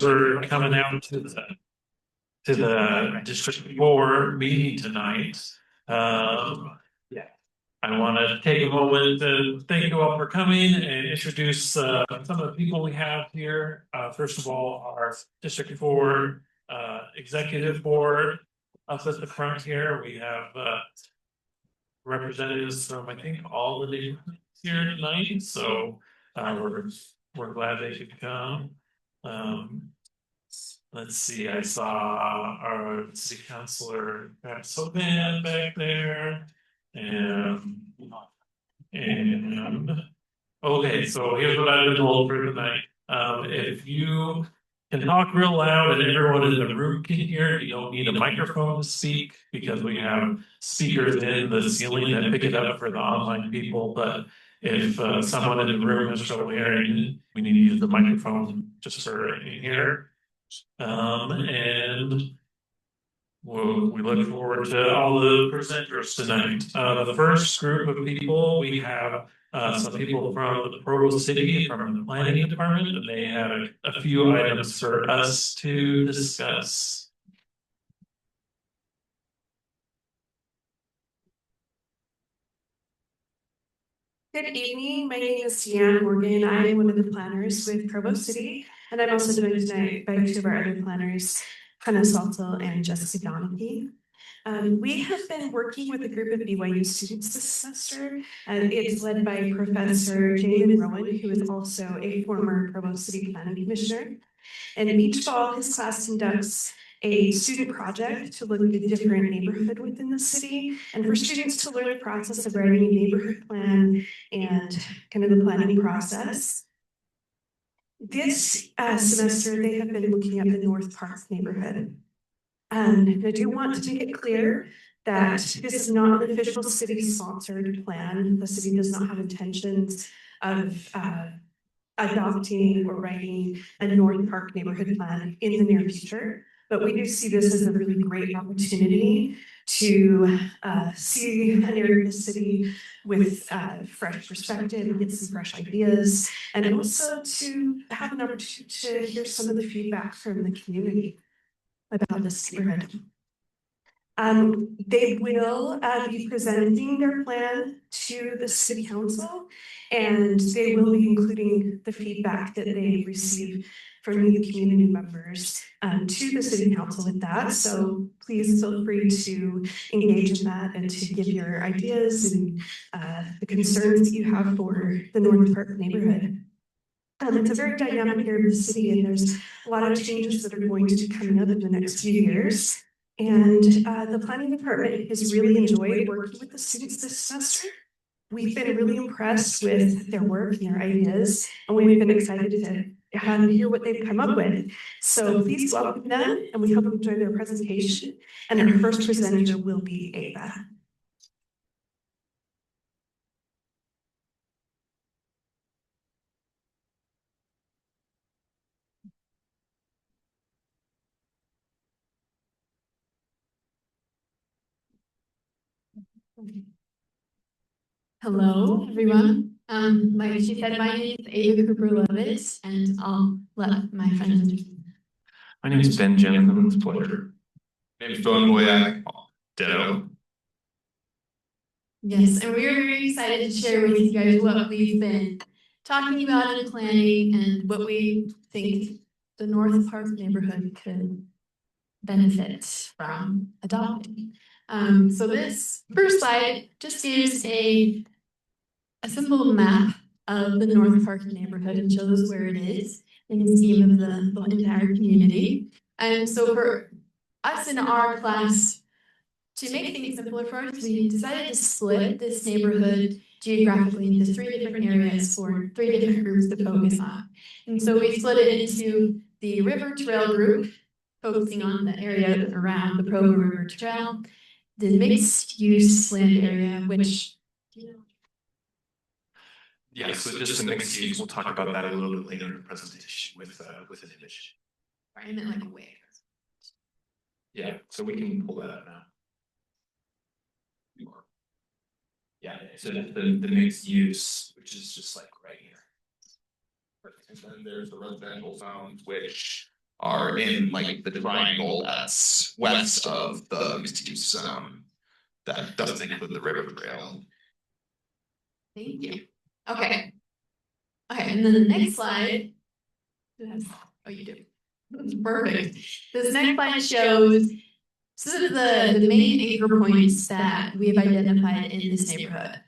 for coming out to the District 4 meeting tonight. Yeah, I want to take a moment to thank you all for coming and introduce some of the people we have here. First of all, our District 4 Executive Board. Up at the front here, we have representatives from, I think, all the neighborhoods here tonight. So we're glad they could come. Let's see, I saw our city councilor Pat Sopan back there. And okay, so here's what I've been told for tonight. If you can talk real loud and everyone in the room can hear, you don't need a microphone to speak because we have speakers in the ceiling that pick it up for the online people. But if someone in the room is trouble hearing, we need to use the microphone just for here. And we look forward to all the presenters tonight. The first group of people, we have some people from the Provo City, from the planning department, and they have a few items for us to discuss. Good evening. My name is Deanne Morgan. I am one of the planners with Provo City, and I'm also joined tonight by two of our other planners, Hannah Salzl and Jessica Dahneke. We have been working with a group of BYU students this semester, and it's led by Professor Jamin Rowan, who is also a former Provo City Planning Commissioner. And each fall, his class conducts a student project to look at a different neighborhood within the city, and for students to learn the process of writing a neighborhood plan and kind of the planning process. This semester, they have been looking at the North Park neighborhood. And I do want to make it clear that this is not an official city-sponsored plan. The city does not have intentions of adopting or writing a North Park neighborhood plan in the near future. But we do see this as a really great opportunity to see an area of the city with fresh perspective and get some fresh ideas, and also to have an opportunity to hear some of the feedback from the community about this neighborhood. They will be presenting their plan to the city council, and they will be including the feedback that they receive from the community members to the city council with that. So please feel free to engage in that and to give your ideas and the concerns that you have for the North Park neighborhood. It's a very dynamic area of the city, and there's a lot of changes that are going to be coming up in the next few years. And the planning department has really enjoyed working with the students this semester. We've been really impressed with their work and their ideas, and we've been excited to hear what they've come up with. So please welcome them, and we hope you enjoy their presentation. And our first presenter will be Ava. Hello, everyone. Like she said, my name is Ava Cooper-Levitt, and I'll let my friends introduce. My name is Ben Jensen. It's a pleasure. My name is Don Boyak. Ditto. Yes, and we are very excited to share with you guys what we've been talking about in planning and what we think the North Park neighborhood could benefit from adopting. So this first slide just gives a simple map of the North Park neighborhood and shows where it is in the scheme of the entire community. And so for us in our class, to make things simpler for us, we decided to split this neighborhood geographically into three different areas for three different groups to focus on. And so we split it into the River Trail group, focusing on the area around the Provo River Trail, the mixed use land area, which, Yeah, so just the mixed use, we'll talk about that a little bit later in the presentation with an image. I meant like a way. Yeah, so we can pull that up now. Yeah, so the mixed use, which is just like right here. And then there's the residential zones, which are in like the triangle that's west of the mixed use zone. That doesn't include the river trail. Thank you. Okay. Okay, and then the next slide. Who has, oh, you do. Perfect. This next slide shows some of the main anchor points that we have identified in this neighborhood.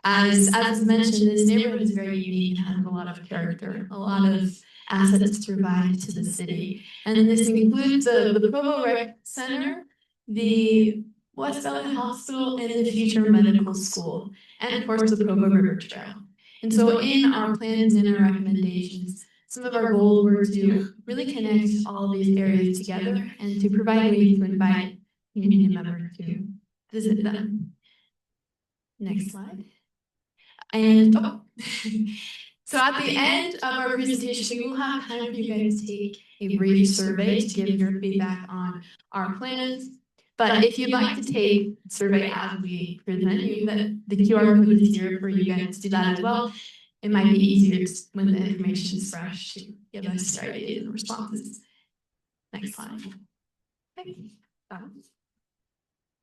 As was mentioned, this neighborhood is very unique and has a lot of character, a lot of assets to provide to the city. And this includes the Provo Rec Center, the West Valley Hospital, and the future medical school, and of course the Provo River Trail. And so in our plans and in our recommendations, some of our goals were to really connect all of these areas together and to provide ways to invite community members to visit them. Next slide. And so at the end of our presentation, we will have time for you guys to take a brief survey to give your feedback on our plans. But if you'd like to take the survey as we present you, the QR code is here for you guys to do that as well. It might be easier when the information is fresh to give us your ideas and responses. Next slide.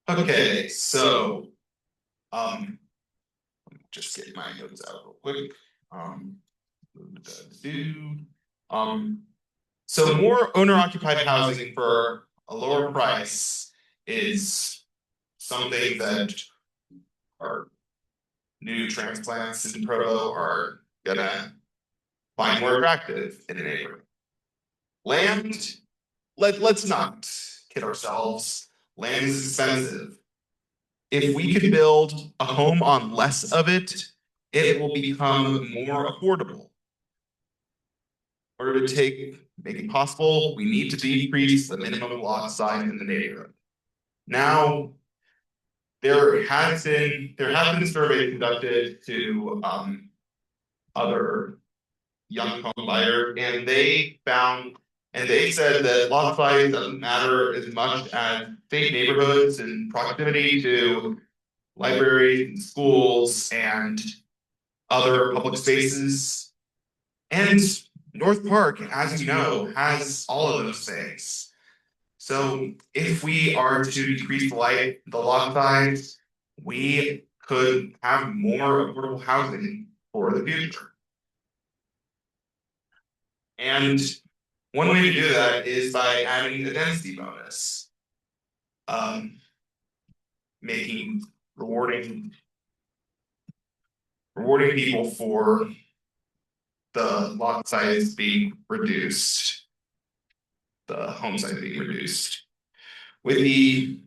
Okay, so just get my notes out real quick. So more owner-occupied housing for a lower price is something that our new transplants in Provo are gonna find more attractive in an neighborhood. Land, let's not kid ourselves. Land is expensive. If we could build a home on less of it, it will become more affordable. In order to make it possible, we need to decrease the minimum lot size in the neighborhood. Now, there have been surveys conducted to other young home buyers, and they said that lot size doesn't matter as much as safe neighborhoods and proximity to libraries and schools and other public spaces. And North Park, as you know, has all of those things. So if we are to decrease the lot size, we could have more affordable housing for the future. And one way to do that is by adding a density bonus. Making rewarding people for the lot size being reduced, the home size being reduced. With the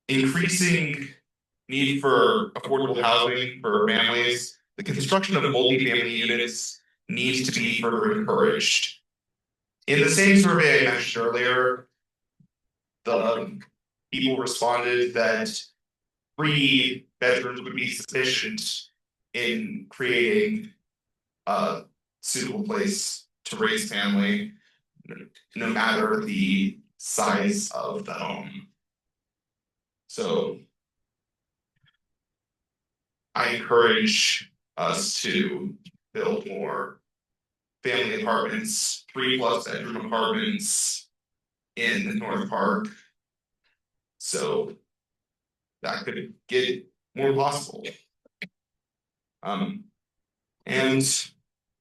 increasing need for affordable housing for families, the construction of multifamily units needs to be further encouraged. In the same survey I mentioned earlier, the people responded that 3 bedrooms would be sufficient in creating a suitable place to raise family, no matter the size of the home. So I encourage us to build more family apartments, 3+ bedroom apartments in North Park. So that could get more possible. And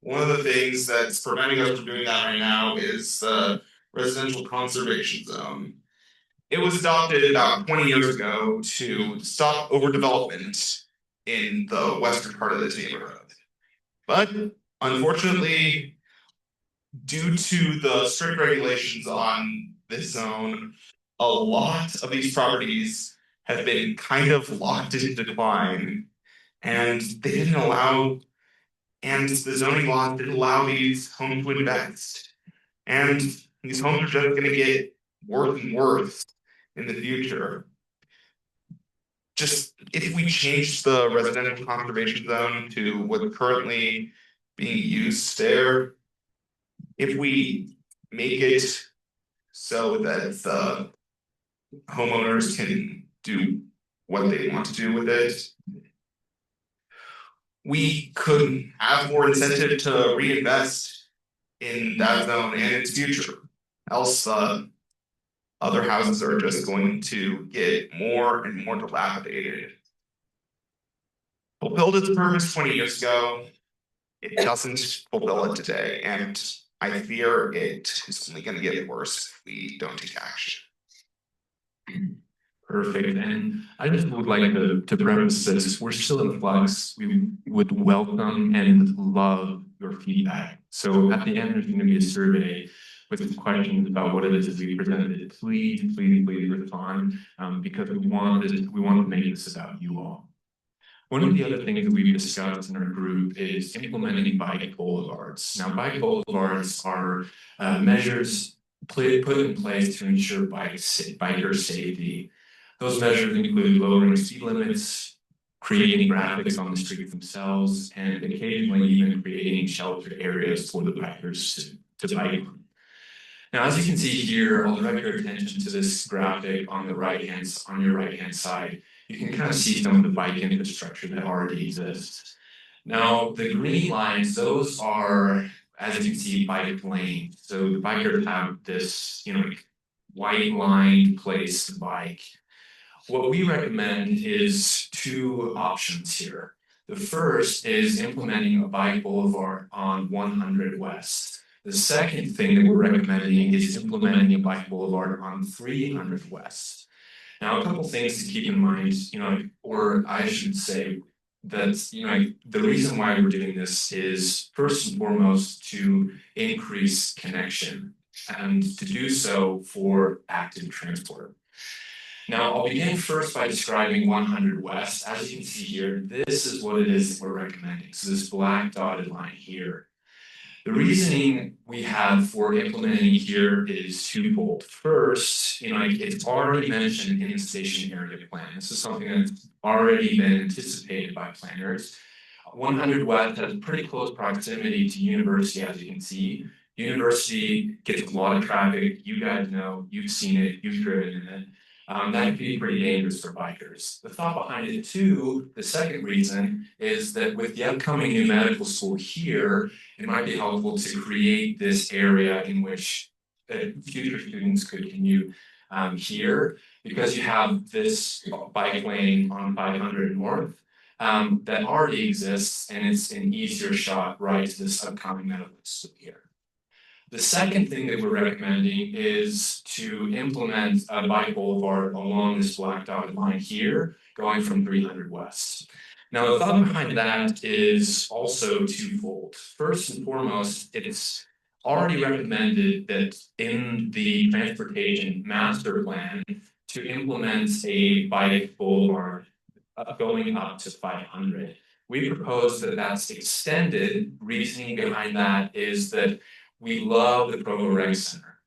one of the things that's preventing us from doing that right now is the residential conservation zone. It was adopted about 20 years ago to stop overdevelopment in the western part of this neighborhood. But unfortunately, due to the strict regulations on this zone, a lot of these properties have been kind of locked in decline, and they didn't allow, and the zoning law didn't allow these homes to invest. And these homes are just going to get worse and worse in the future. Just if we change the residential conservation zone to what's currently being used there, if we make it so that the homeowners can do what they want to do with it, we could have more incentive to reinvest in that zone and its future. else other houses are just going to get more and more dilapidated. Fulfilled its purpose 20 years ago. It doesn't fulfill it today, and I fear it is only going to get worse if we don't take action. Perfect. And I just would like to preface this. We're still in flux. We would welcome and love your feedback. So at the end, there's going to be a survey with questions about what it is we presented. Please respond because we want to make this about you all. One of the other things that we've discussed in our group is implementing bike boulevards. Now, bike boulevards are measures put in place to ensure biker safety. Those measures include lowering speed limits, creating graphics on the streets themselves, and occasionally even creating sheltered areas for the bikers to bike on. Now, as you can see here, I'll direct your attention to this graphic on your right hand side. You can kind of see some of the bike infrastructure that already exists. Now, the green lines, those are, as you can see, bike lanes. So the bikers have this, white lined place to bike. What we recommend is two options here. The first is implementing a bike boulevard on 100 West. The second thing that we're recommending is implementing a bike boulevard on 300 West. Now, a couple things to keep in mind, or I should say that, the reason why we're doing this is first and foremost to increase connection and to do so for active transport. Now, I'll begin first by describing 100 West. As you can see here, this is what it is that we're recommending. So this black dotted line here. The reasoning we have for implementing here is twofold. First, it's already mentioned in the station area plan. This is something that's already been anticipated by planners. 100 West has pretty close proximity to University, as you can see. University gets a lot of traffic. You guys know, you've seen it, you've driven in it. That can be pretty dangerous for bikers. The thought behind it too, the second reason, is that with the upcoming new medical school here, it might be helpful to create this area in which future students could commute here, because you have this bike lane on 500 North that already exists, and it's an easier shot right to this upcoming medical school here. The second thing that we're recommending is to implement a bike boulevard along this black dotted line here, going from 300 West. Now, the thought behind that is also twofold. First and foremost, it's already recommended that in the transportation master plan to implement a bike boulevard going up to 500. We propose that that's extended. Reasoning behind that is that we love the Provo Rec Center.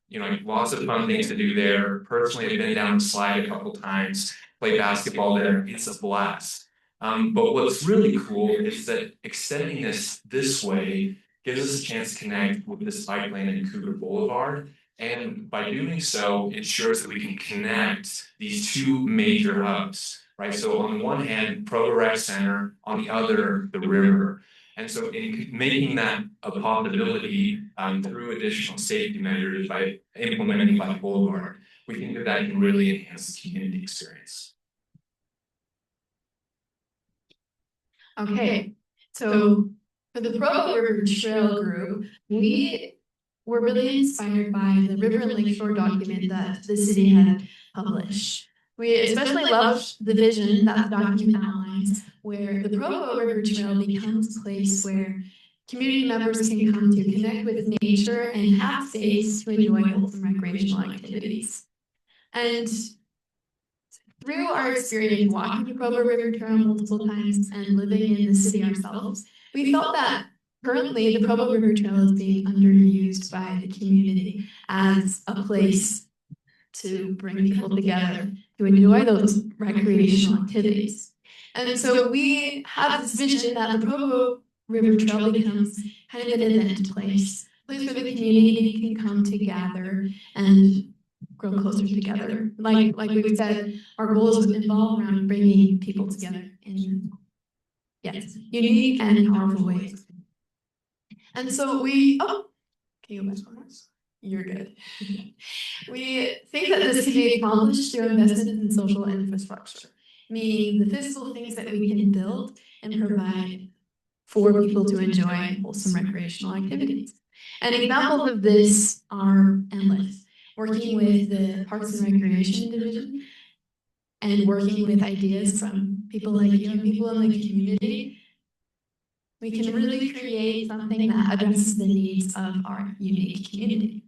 Lots of fun things to do there. Personally, I've been down the slide a couple times, play basketball there. It's a blast. But what's really cool is that extending this way gives us a chance to connect with this bike lane in Cougar Boulevard. And by doing so, ensures that we can connect these two major hubs, right? So on the one hand, Provo Rec Center, on the other, the river. And so in making that a possibility through additional safety measures by implementing bike boulevard, we think that can really enhance the community experience. Okay, so for the Provo River Trail group, we were really inspired by the River and Lakeshore document that the city had published. We especially loved the vision that the document outlines, where the Provo River Trail becomes a place where community members can come to connect with nature and have space to enjoy wholesome recreational activities. And through our experience walking the Provo River Trail multiple times and living in the city ourselves, we felt that currently the Provo River Trail is being underused by the community as a place to bring people together to enjoy those recreational activities. And so we have this vision that the Provo River Trail becomes kind of an event place where the community can come to gather and grow closer together. Like we've said, our goals would involve around bringing people together in unique and powerful ways. And so can you go back one more? You're good. We think that this can be accomplished through investment in social infrastructure, meaning the physical things that we can build and provide for people to enjoy wholesome recreational activities. And examples of this are endless. Working with the Parks and Recreation Division and working with ideas from people like you and people in the community, we can really create something that addresses the needs of our unique community.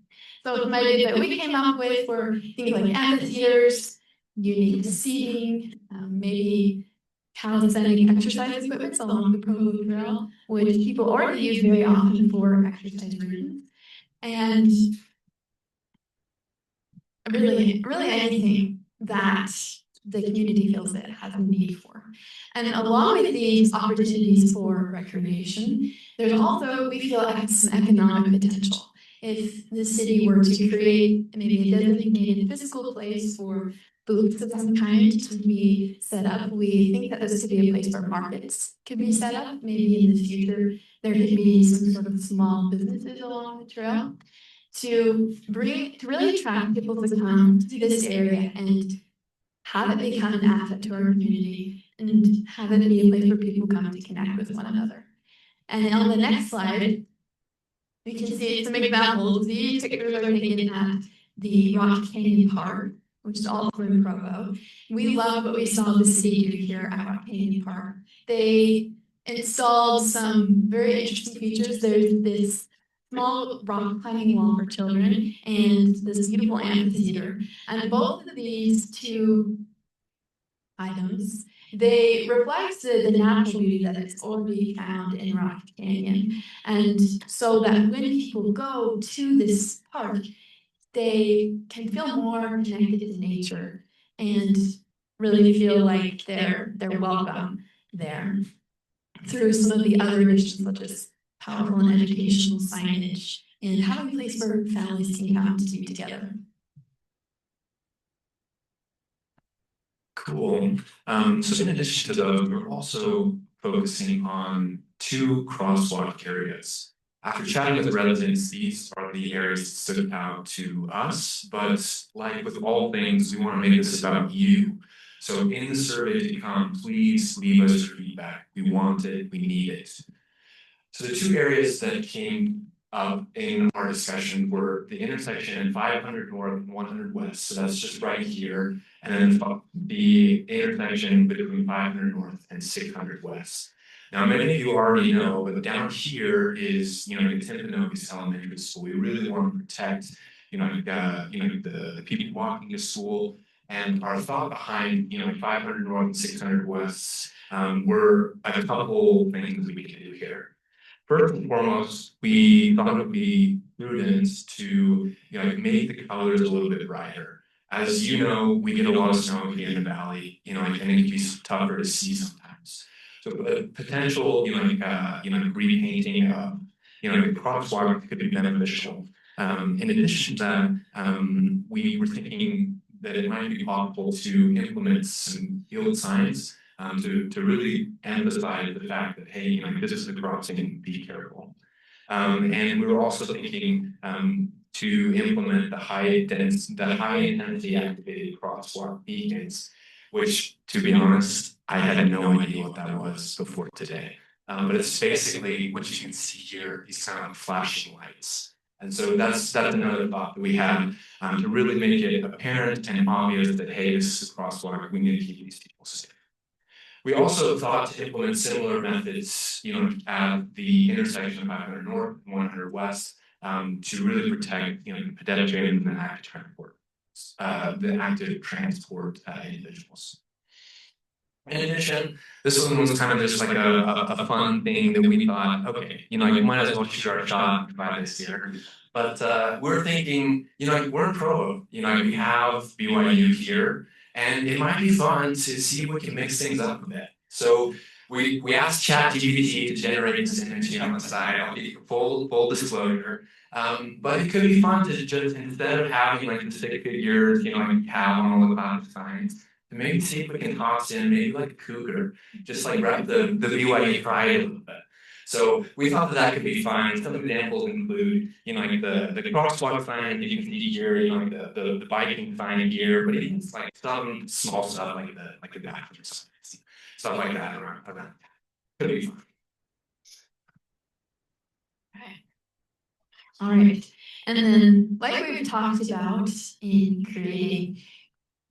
So some ideas that we came up with were things like amphitheaters, unique seating, maybe calisthenic exercise equipment along the Provo Trail, which people already use very often for exercise reasons. And really anything that the community feels it has a need for. And along with these opportunities for recreation, there's also, we feel, some economic potential. If the city were to create maybe a designated physical place for booths of some kind to be set up, we think that this could be a place where markets could be set up. Maybe in the future, there could be some sort of small businesses along the trail to really attract people to come to this area and have it become an asset to our community and have it be a place where people come to connect with one another. And on the next slide, we can see some examples. These pictures are taken at the Rock Canyon Park, which is also in Provo. We love what we saw the city do here at Rock Canyon Park. They installed some very interesting features. There's this small rock climbing wall for children and this beautiful amphitheater. And both of these two items, they reflect the natural beauty that is already found in Rock Canyon. And so that when people go to this park, they can feel more connected to nature and really feel like they're welcome there through some of the other additions, such as powerful and educational signage and having a place where families can come to be together. Cool. So in addition to those, we're also focusing on 2 crosswalk areas. After chatting with residents, these are the areas that stood out to us, but like with all things, we want to make this about you. So in the survey to come, please leave us your feedback. We want it, we need it. So the 2 areas that came up in our discussion were the intersection in 500 North and 100 West. So that's just right here. And then the intersection between 500 North and 600 West. Now, many of you already know, but down here is, the Timpanogos Elementary School. We really want to protect, the people walking to school. And our thought behind, 500 North and 600 West were a couple things we could do here. First and foremost, we thought it would be prudent to make the colors a little bit brighter. As you know, we get a lot of snow here in the valley, and it can be tougher to see sometimes. So potential, repainting of, the crosswalk could be beneficial. In addition to that, we were thinking that it might be possible to implement some yield signs to really emphasize the fact that, hey, this is a crossing, be careful. And we were also thinking to implement the high intensity activated crosswalk beacons, which, to be honest, I had no idea what that was before today. But it's basically what you can see here, these kind of flashing lights. And so that's another thought that we had to really make it apparent and obvious that, hey, this is a crosswalk, we need to keep these people safe. We also thought to implement similar methods, at the intersection of 500 North and 100 West, to really protect, pedestrians and the active transport individuals. In addition, this one was kind of just like a fun thing that we thought, okay, you might as well shoot our shot by this year. But we're thinking, we're in Provo, we have BYU here. And it might be fun to see if we can mix things up a bit. So we asked ChatGPT to generate this image on the side. I'll be full disclosure. But it could be fun to just, instead of having like the stick figures, have on all the classic signs, to maybe see if we can toss in maybe like a cougar, just like wrap the BYU pride a little bit. So we thought that could be fun. Some examples include, like the crosswalk sign you can see here, like the biking sign here, but even like some small stuff like the bathroom signs, stuff like that around. Could be fun. All right. And then, like we've talked about in creating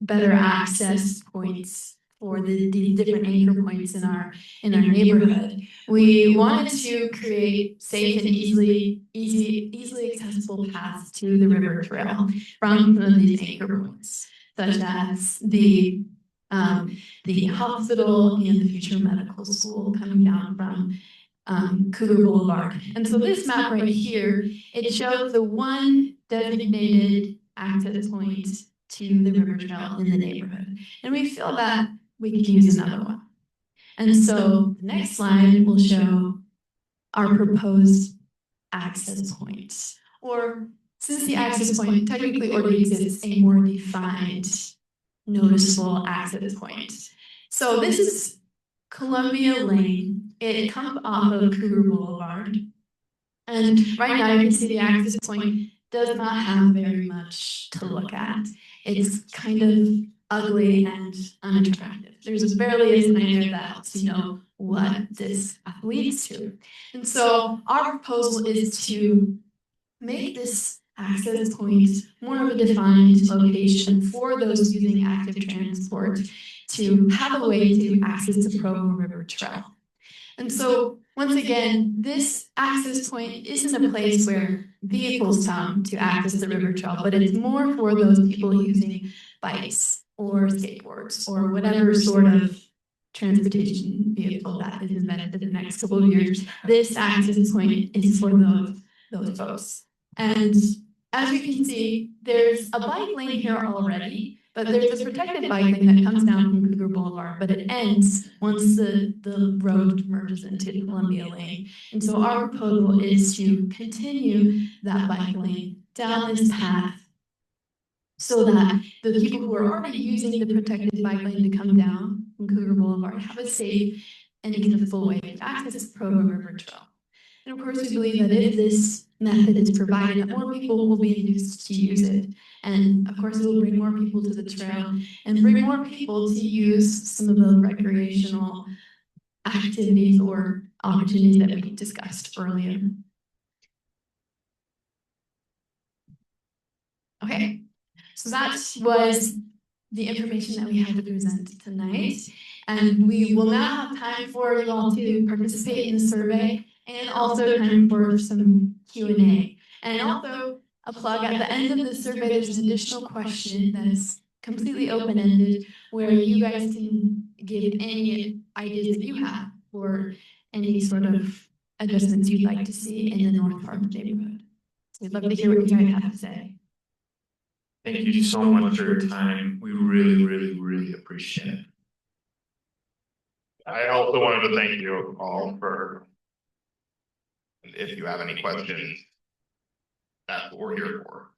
better access points for the different anchor points in our neighborhood, we wanted to create safe and easily accessible paths to the river trail from some of these anchor points, such as the hospital and the future medical school coming down from Cougar Boulevard. And so this map right here, it shows the one designated access point to the river trail in the neighborhood. And we feel that we could use another one. And so the next slide will show our proposed access points. Or since the access point technically already exists, a more defined, noticeable access point. So this is Columbia Lane. It comes off of Cougar Boulevard. And right now you can see the access point does not have very much to look at. It's kind of ugly and unattractive. There's barely a sign there that helps you know what this path leads to. And so our proposal is to make this access point more of a defined location for those using active transport to have a way to access the Provo River Trail. And so, once again, this access point isn't a place where vehicles come to access the river trail, but it's more for those people using bikes or skateboards or whatever sort of transportation vehicle that is invented in the next couple of years. This access point is for those folks. And as you can see, there's a bike lane here already, but there's a protected bike lane that comes down from Cougar Boulevard, but it ends once the road merges into Columbia Lane. And so our proposal is to continue that bike lane down this path so that the people who are already using the protected bike lane to come down from Cougar Boulevard have a safe and accessible way to access the Provo River Trail. And of course, we believe that if this method is provided, that more people will be induced to use it. And of course, it will bring more people to the trail and bring more people to use some of the recreational activities or opportunities that we discussed earlier. Okay, so that was the information that we had to present tonight. And we will now have time for you all to participate in the survey and also time for some Q&A. And also a plug, at the end of the survey, there's an additional question that is completely open-ended where you guys can give any ideas that you have for any sort of adjustments you'd like to see in the north part of the neighborhood. So we'd love to hear what you guys have to say. Thank you so much for your time. We really, really, really appreciate it. I also wanted to thank you all for, if you have any questions, that's what we're here for.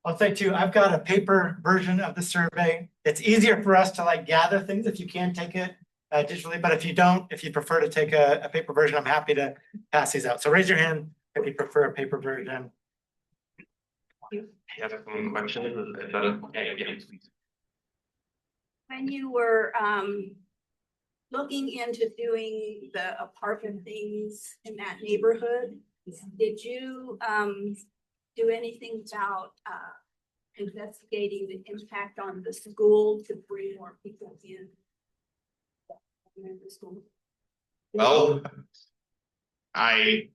I'll say too, I've got a paper version of the survey. It's easier for us to like gather things if you can take it digitally, but if you don't, if you prefer to take a paper version, I'm happy to pass these out. So raise your hand if you prefer a paper version. You have some questions? Okay, yeah, please. When you were looking into doing the apartment things in that neighborhood, did you do anything about investigating the impact on the school to bring more people in the school? Well, Is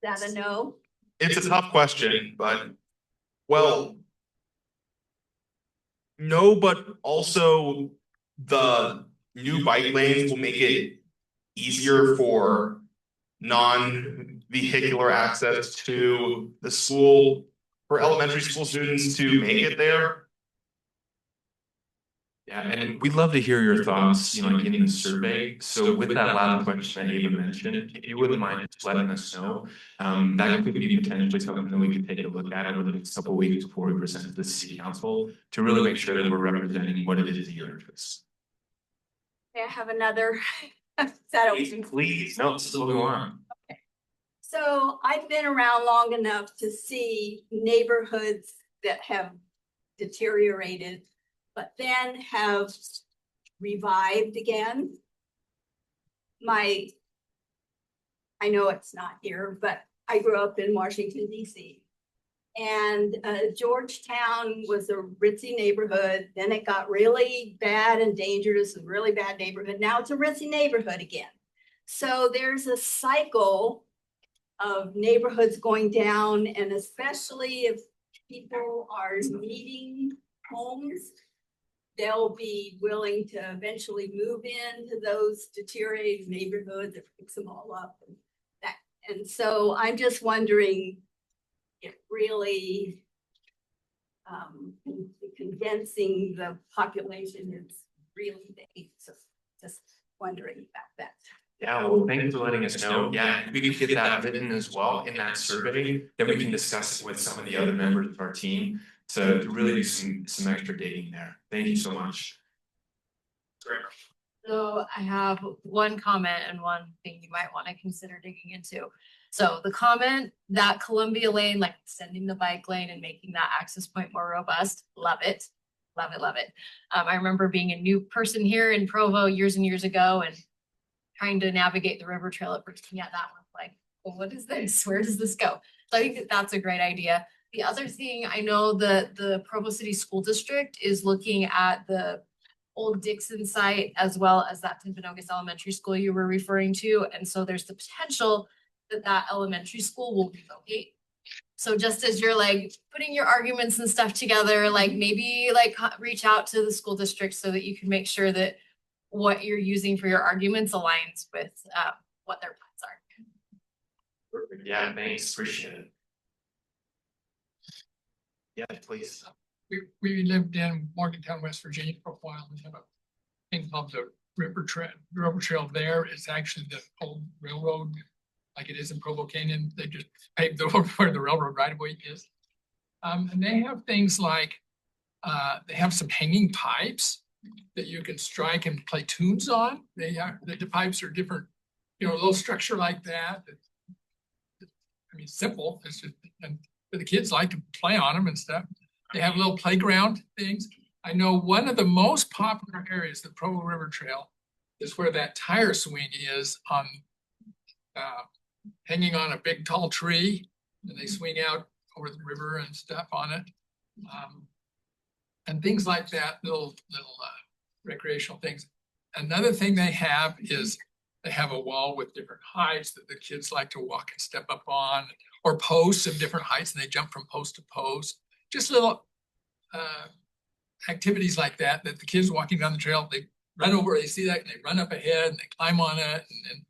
that a no? it's a tough question, but well, no, but also the new bike lanes will make it easier for non-vehicular access to the school for elementary school students to make it there. Yeah, and we'd love to hear your thoughts, in the survey. So with that last question that Ava mentioned, if you wouldn't mind just letting us know, that could be potentially something that we could take a look at over the next couple of weeks before we present to the city council to really make sure that we're representing what it is that you're interested. May I have another? Is that okay? Please, no, this is what we want. So I've been around long enough to see neighborhoods that have deteriorated, but then have revived again. I know it's not here, but I grew up in Washington, DC. And Georgetown was a ritzy neighborhood. Then it got really bad and dangerous and really bad neighborhood. Now it's a ritzy neighborhood again. So there's a cycle of neighborhoods going down, and especially if people are needing homes, they'll be willing to eventually move into those deteriorated neighborhoods and fix them all up. And so I'm just wondering if really condensing the population is really the aim. So just wondering about that. Yeah, well, thanks for letting us know. Yeah, we could get that written as well in that survey, then we can discuss it with some of the other members of our team to really do some extra digging there. Thank you so much. So I have one comment and one thing you might want to consider digging into. So the comment that Columbia Lane, like extending the bike lane and making that access point more robust, love it. Love it, love it. I remember being a new person here in Provo years and years ago and trying to navigate the river trail at Virginia. That one, like, well, what is this? Where does this go? So I think that that's a great idea. The other thing, I know that the Provo City School District is looking at the old Dixon site as well as that Timpanogos Elementary School you were referring to. And so there's the potential that that elementary school will relocate. So just as you're like putting your arguments and stuff together, like maybe like reach out to the school district so that you can make sure that what you're using for your arguments aligns with what their plans are. Perfect. Yeah, thanks. Appreciate it. Yeah, please. We lived in Morgantown, West Virginia for a while. We have a thing called the River Trail there. It's actually the old railroad, like it is in Provo Canyon. They just paved the road where the railroad right of way is. And they have things like, they have some hanging pipes that you can strike and play tunes on. The pipes are different, you know, a little structure like that. I mean, simple. It's just, and but the kids like to play on them and stuff. They have little playground things. I know one of the most popular areas, the Provo River Trail, is where that tire swing is on, hanging on a big tall tree, and they swing out over the river and stuff on it. And things like that, little recreational things. Another thing they have is they have a wall with different heights that the kids like to walk and step up on, or posts of different heights, and they jump from post to post. Just little activities like that, that the kids walking down the trail, they run over, they see that, and they run up ahead, and they climb on it, and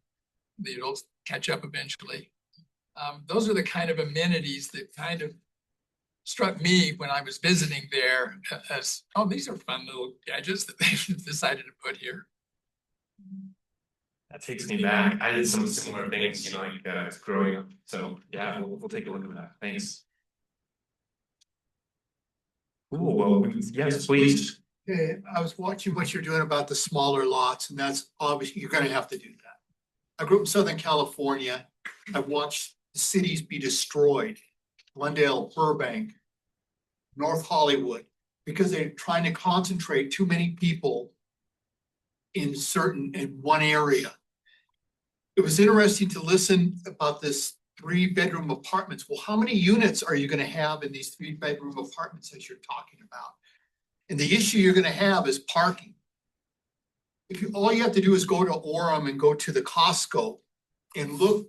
they'll catch up eventually. Those are the kind of amenities that kind of struck me when I was visiting there as, oh, these are fun little gadgets that they've decided to put here. That takes me back. I did some similar things, you know, like growing up. So yeah, we'll take a look at that. Thanks. Cool. Well, yes, please. Okay, I was watching what you're doing about the smaller lots, and that's obviously, you're gonna have to do that. I grew up in Southern California. I watched the cities be destroyed. Glendale, Burbank, North Hollywood, because they're trying to concentrate too many people in one area. It was interesting to listen about this 3-bedroom apartments. Well, how many units are you going to have in these 3-bedroom apartments that you're talking about? And the issue you're going to have is parking. All you have to do is go to Orem and go to the Costco and look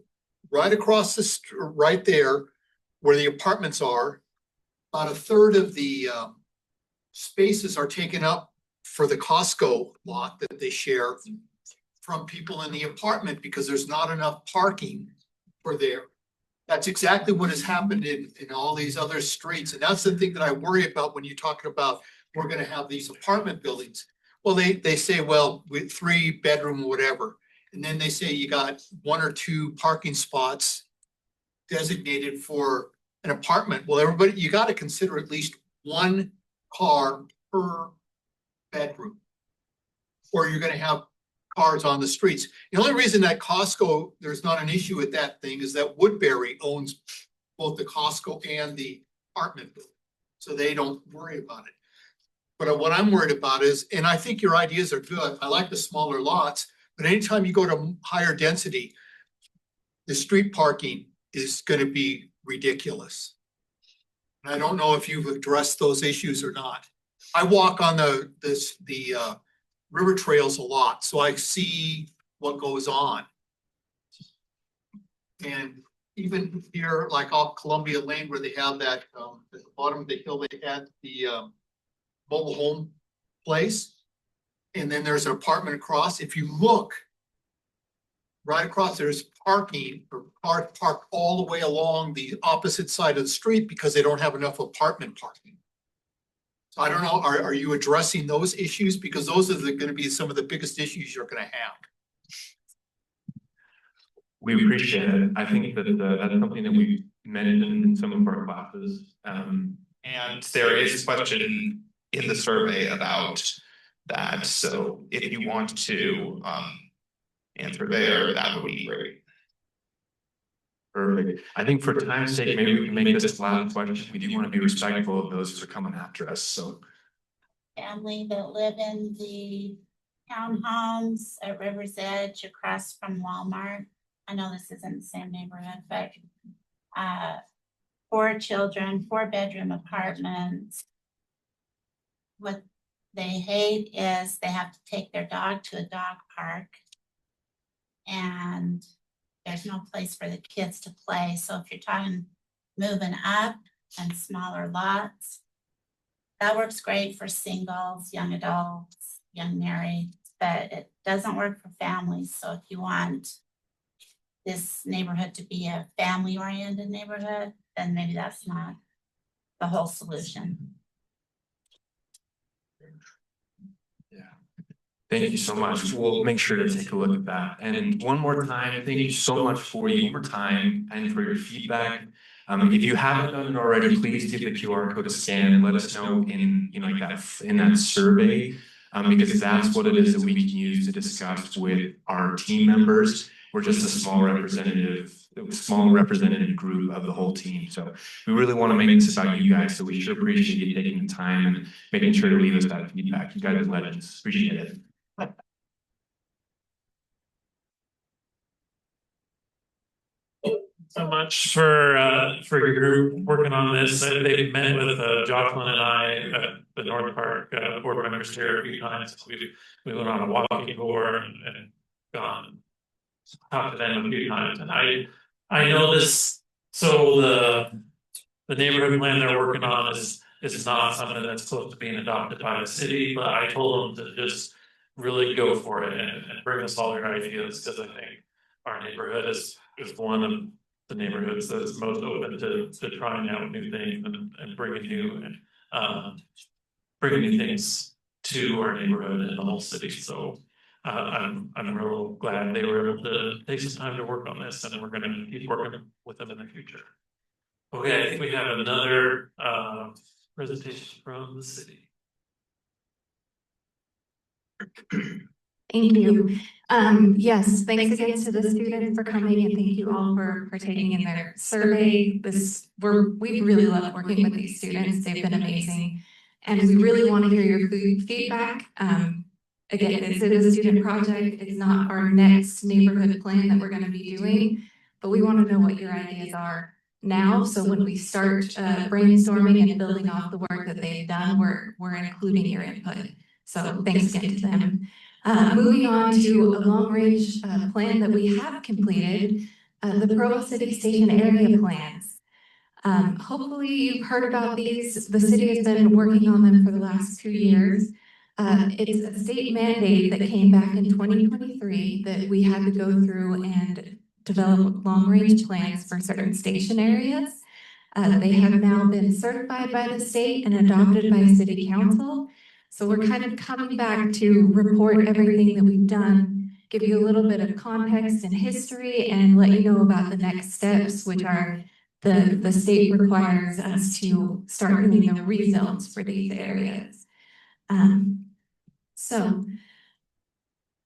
right across the street, right there where the apartments are. About a third of the spaces are taken up for the Costco lot that they share from people in the apartment because there's not enough parking for there. That's exactly what has happened in all these other streets. And that's the thing that I worry about when you're talking about we're going to have these apartment buildings. Well, they say, well, with 3-bedroom, whatever. And then they say you got 1 or 2 parking spots designated for an apartment. Well, everybody, you got to consider at least 1 car per bedroom. Or you're going to have cars on the streets. The only reason that Costco, there's not an issue with that thing is that Woodbury owns both the Costco and the apartment building. So they don't worry about it. But what I'm worried about is, and I think your ideas are good. I like the smaller lots, but anytime you go to higher density, the street parking is gonna be ridiculous. And I don't know if you've addressed those issues or not. I walk on the river trails a lot, so I see what goes on. And even here, like off Columbia Lane where they have that, at the bottom of the hill, they had the mobile home place. And then there's an apartment across. If you look right across, there's parking or cars parked all the way along the opposite side of the street because they don't have enough apartment parking. So I don't know, are you addressing those issues? Because those are gonna be some of the biggest issues you're gonna have. We appreciate it. I think that that's something that we mentioned in some of our classes. And there is a question in the survey about that. So if you want to answer there, that would be great. Perfect. I think for time's sake, maybe we can make this last question. We do want to be respectful of those who are coming after us, so. Family that live in the townhomes at River's Edge across from Walmart. I know this isn't the same neighborhood, but 4 children, 4-bedroom apartments. What they hate is they have to take their dog to a dog park. And there's no place for the kids to play. So if you're talking moving up and smaller lots, that works great for singles, young adults, young married, but it doesn't work for families. So if you want this neighborhood to be a family-oriented neighborhood, then maybe that's not the whole solution. Thank you so much. We'll make sure to take a look at that. And one more time, thank you so much for your time and for your feedback. If you haven't done it already, please give the QR code a scan and let us know in that survey, because that's what it is that we can use to discuss with our team members. We're just a small representative group of the whole team. So we really want to make this about you guys. So we should appreciate you taking the time and making sure to leave us that feedback. You guys are legends. Appreciate it. So much for your group working on this. They've met with Jocelyn and I at the North Park board members here a few times. We went on a walking tour and gone talked to them a few times. And I know this. So the neighborhood plan they're working on is not something that's close to being adopted by the city. But I told them to just really go for it and bring us all your ideas, because I think our neighborhood is one of the neighborhoods that's most open to trying out new things and bringing new things to our neighborhood and the whole city. So I'm real glad they were able to take some time to work on this, and we're going to keep working with them in the future. Okay, I think we have another presentation from the city. Thank you. Yes, thanks again to the students for coming, and thank you all for taking in their survey. We really love working with these students. They've been amazing, and we really want to hear your feedback. Again, this is a student project. It's not our next neighborhood plan that we're going to be doing, but we want to know what your ideas are now. So when we start brainstorming and building off the work that they've done, we're including your input. So thanks again to them. Moving on to a long-range plan that we have completed, the Provo City Station area plans. Hopefully you've heard about these. The city has been working on them for the last 2 years. It's a state mandate that came back in 2023 that we had to go through and develop long-range plans for certain station areas. They have now been certified by the state and adopted by City Council. So we're kind of coming back to report everything that we've done, give you a little bit of context and history, and let you know about the next steps, which are the state requires us to start doing the rezones for these areas. So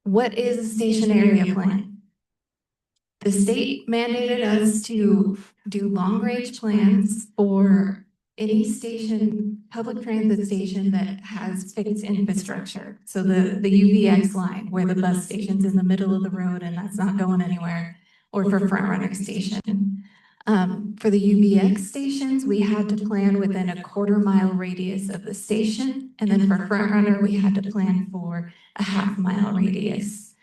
what is a station area plan? The state mandated us to do long-range plans for any station, public transit station that has fixed infrastructure. So the UVX line, where the bus station's in the middle of the road and that's not going anywhere, or for front runner station. For the UVX stations, we had to plan within a 1/4 mile radius of the station. And then for front runner, we had to plan for a 1/2 mile radius.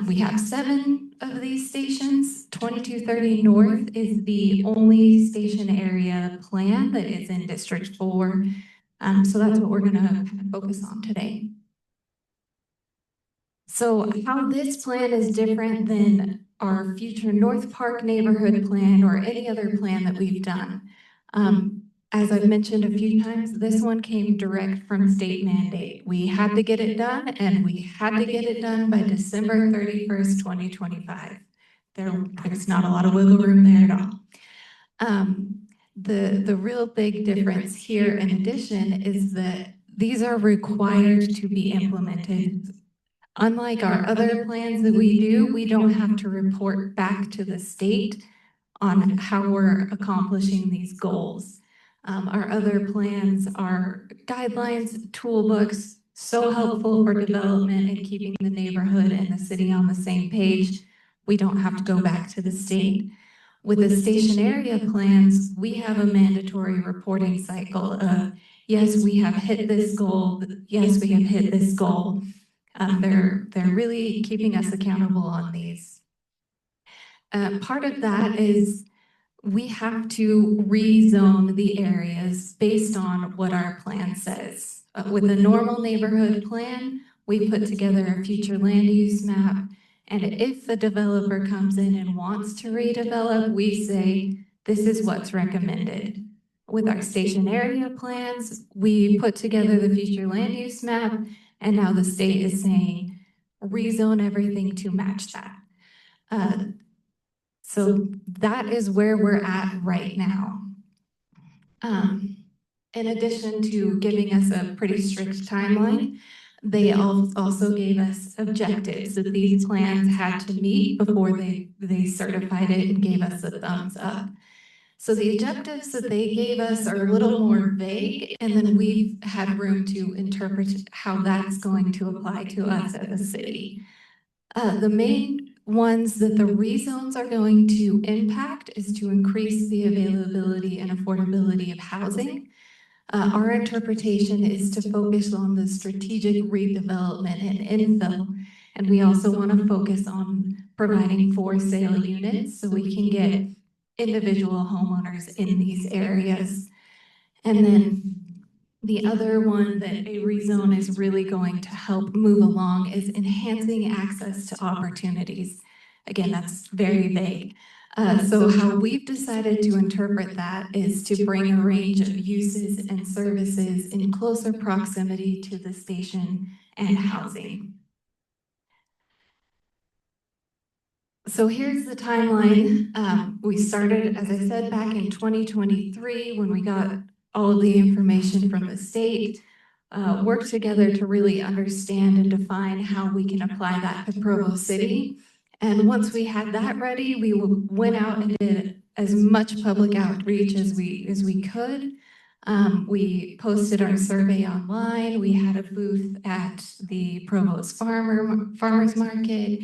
We have 7 of these stations. 2230 North is the only station area plan that is in District 4. So that's what we're gonna focus on today. So how this plan is different than our future North Park neighborhood plan or any other plan that we've done. As I've mentioned a few times, this one came direct from state mandate. We had to get it done, and we had to get it done by December 31st, 2025. There's not a lot of wiggle room there at all. The real big difference here in addition is that these are required to be implemented. Unlike our other plans that we do, we don't have to report back to the state on how we're accomplishing these goals. Our other plans are guidelines, toolbooks, so helpful for development and keeping the neighborhood and the city on the same page. We don't have to go back to the state. With the station area plans, we have a mandatory reporting cycle of, yes, we have hit this goal, yes, we have hit this goal. They're really keeping us accountable on these. Part of that is we have to rezone the areas based on what our plan says. With a normal neighborhood plan, we put together a future land use map. And if the developer comes in and wants to redevelop, we say, this is what's recommended. With our station area plans, we put together the future land use map, and now the state is saying, rezone everything to match that. So that is where we're at right now. In addition to giving us a pretty strict timeline, they also gave us objectives that these plans had to meet before they certified it and gave us a thumbs up. So the objectives that they gave us are a little more vague, and then we've had room to interpret how that's going to apply to us as a city. The main ones that the rezones are going to impact is to increase the availability and affordability of housing. Our interpretation is to focus on the strategic redevelopment and infill, and we also want to focus on providing for sale units so we can get individual homeowners in these areas. And then the other one that a rezone is really going to help move along is enhancing access to opportunities. Again, that's very vague. So how we've decided to interpret that is to bring a range of uses and services in closer proximity to the station and housing. So here's the timeline. We started, as I said, back in 2023 when we got all of the information from the state, worked together to really understand and define how we can apply that to Provo City. And once we had that ready, we went out and did as much public outreach as we could. We posted our survey online. We had a booth at the Provo's Farmers Market.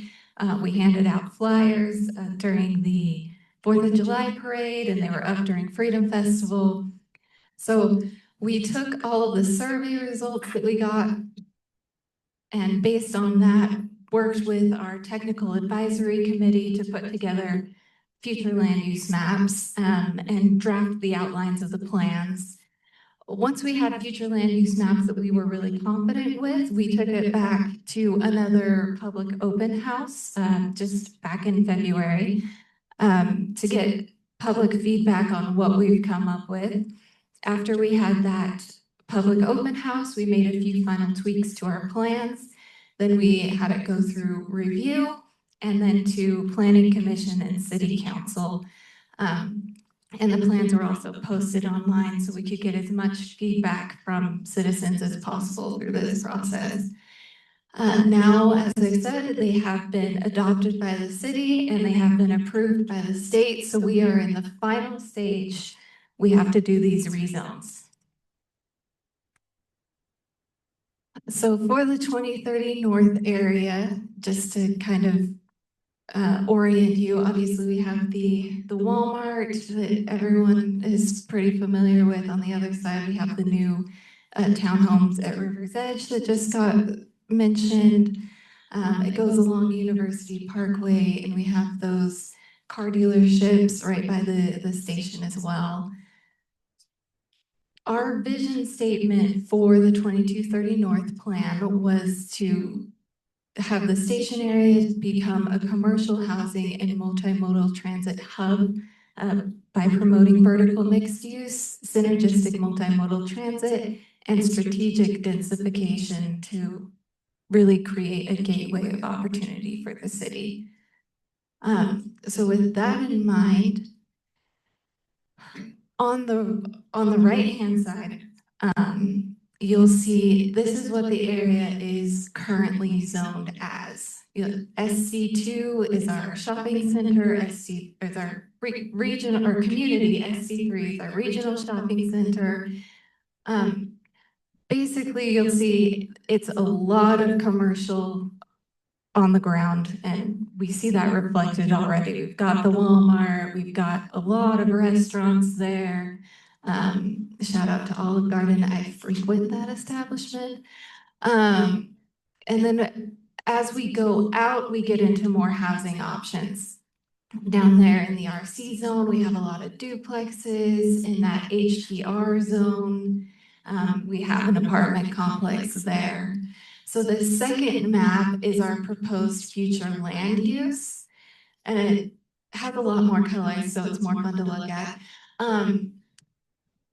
We handed out flyers during the 4th of July parade, and they were up during Freedom Festival. So we took all of the survey results that we got, and based on that, worked with our technical advisory committee to put together future land use maps and draft the outlines of the plans. Once we had future land use maps that we were really confident with, we took it back to another public open house just back in February to get public feedback on what we've come up with. After we had that public open house, we made a few final tweaks to our plans. Then we had it go through review and then to Planning Commission and City Council. And the plans were also posted online so we could get as much feedback from citizens as possible through this process. Now, as I said, they have been adopted by the city and they have been approved by the state. So we are in the final stage. We have to do these rezones. So for the 2030 North area, just to kind of orient you, obviously we have the Walmart that everyone is pretty familiar with. On the other side, we have the new townhomes at River's Edge that just got mentioned. It goes along University Parkway, and we have those car dealerships right by the station as well. Our vision statement for the 2230 North plan was to have the station area become a commercial housing and multimodal transit hub by promoting vertical mixed use, synergistic multimodal transit, and strategic densification to really create a gateway of opportunity for the city. So with that in mind, on the right-hand side, you'll see this is what the area is currently zoned as. SC2 is our shopping center, SC is our region or community, SC3 is our regional shopping center. Basically, you'll see it's a lot of commercial on the ground, and we see that reflected already. We've got the Walmart, we've got a lot of restaurants there. Shout out to Olive Garden, I frequent that establishment. And then as we go out, we get into more housing options. Down there in the RC zone, we have a lot of duplexes. In that HDR zone, we have an apartment complex there. So the second map is our proposed future land use, and it has a lot more colors, so it's more fun to look at.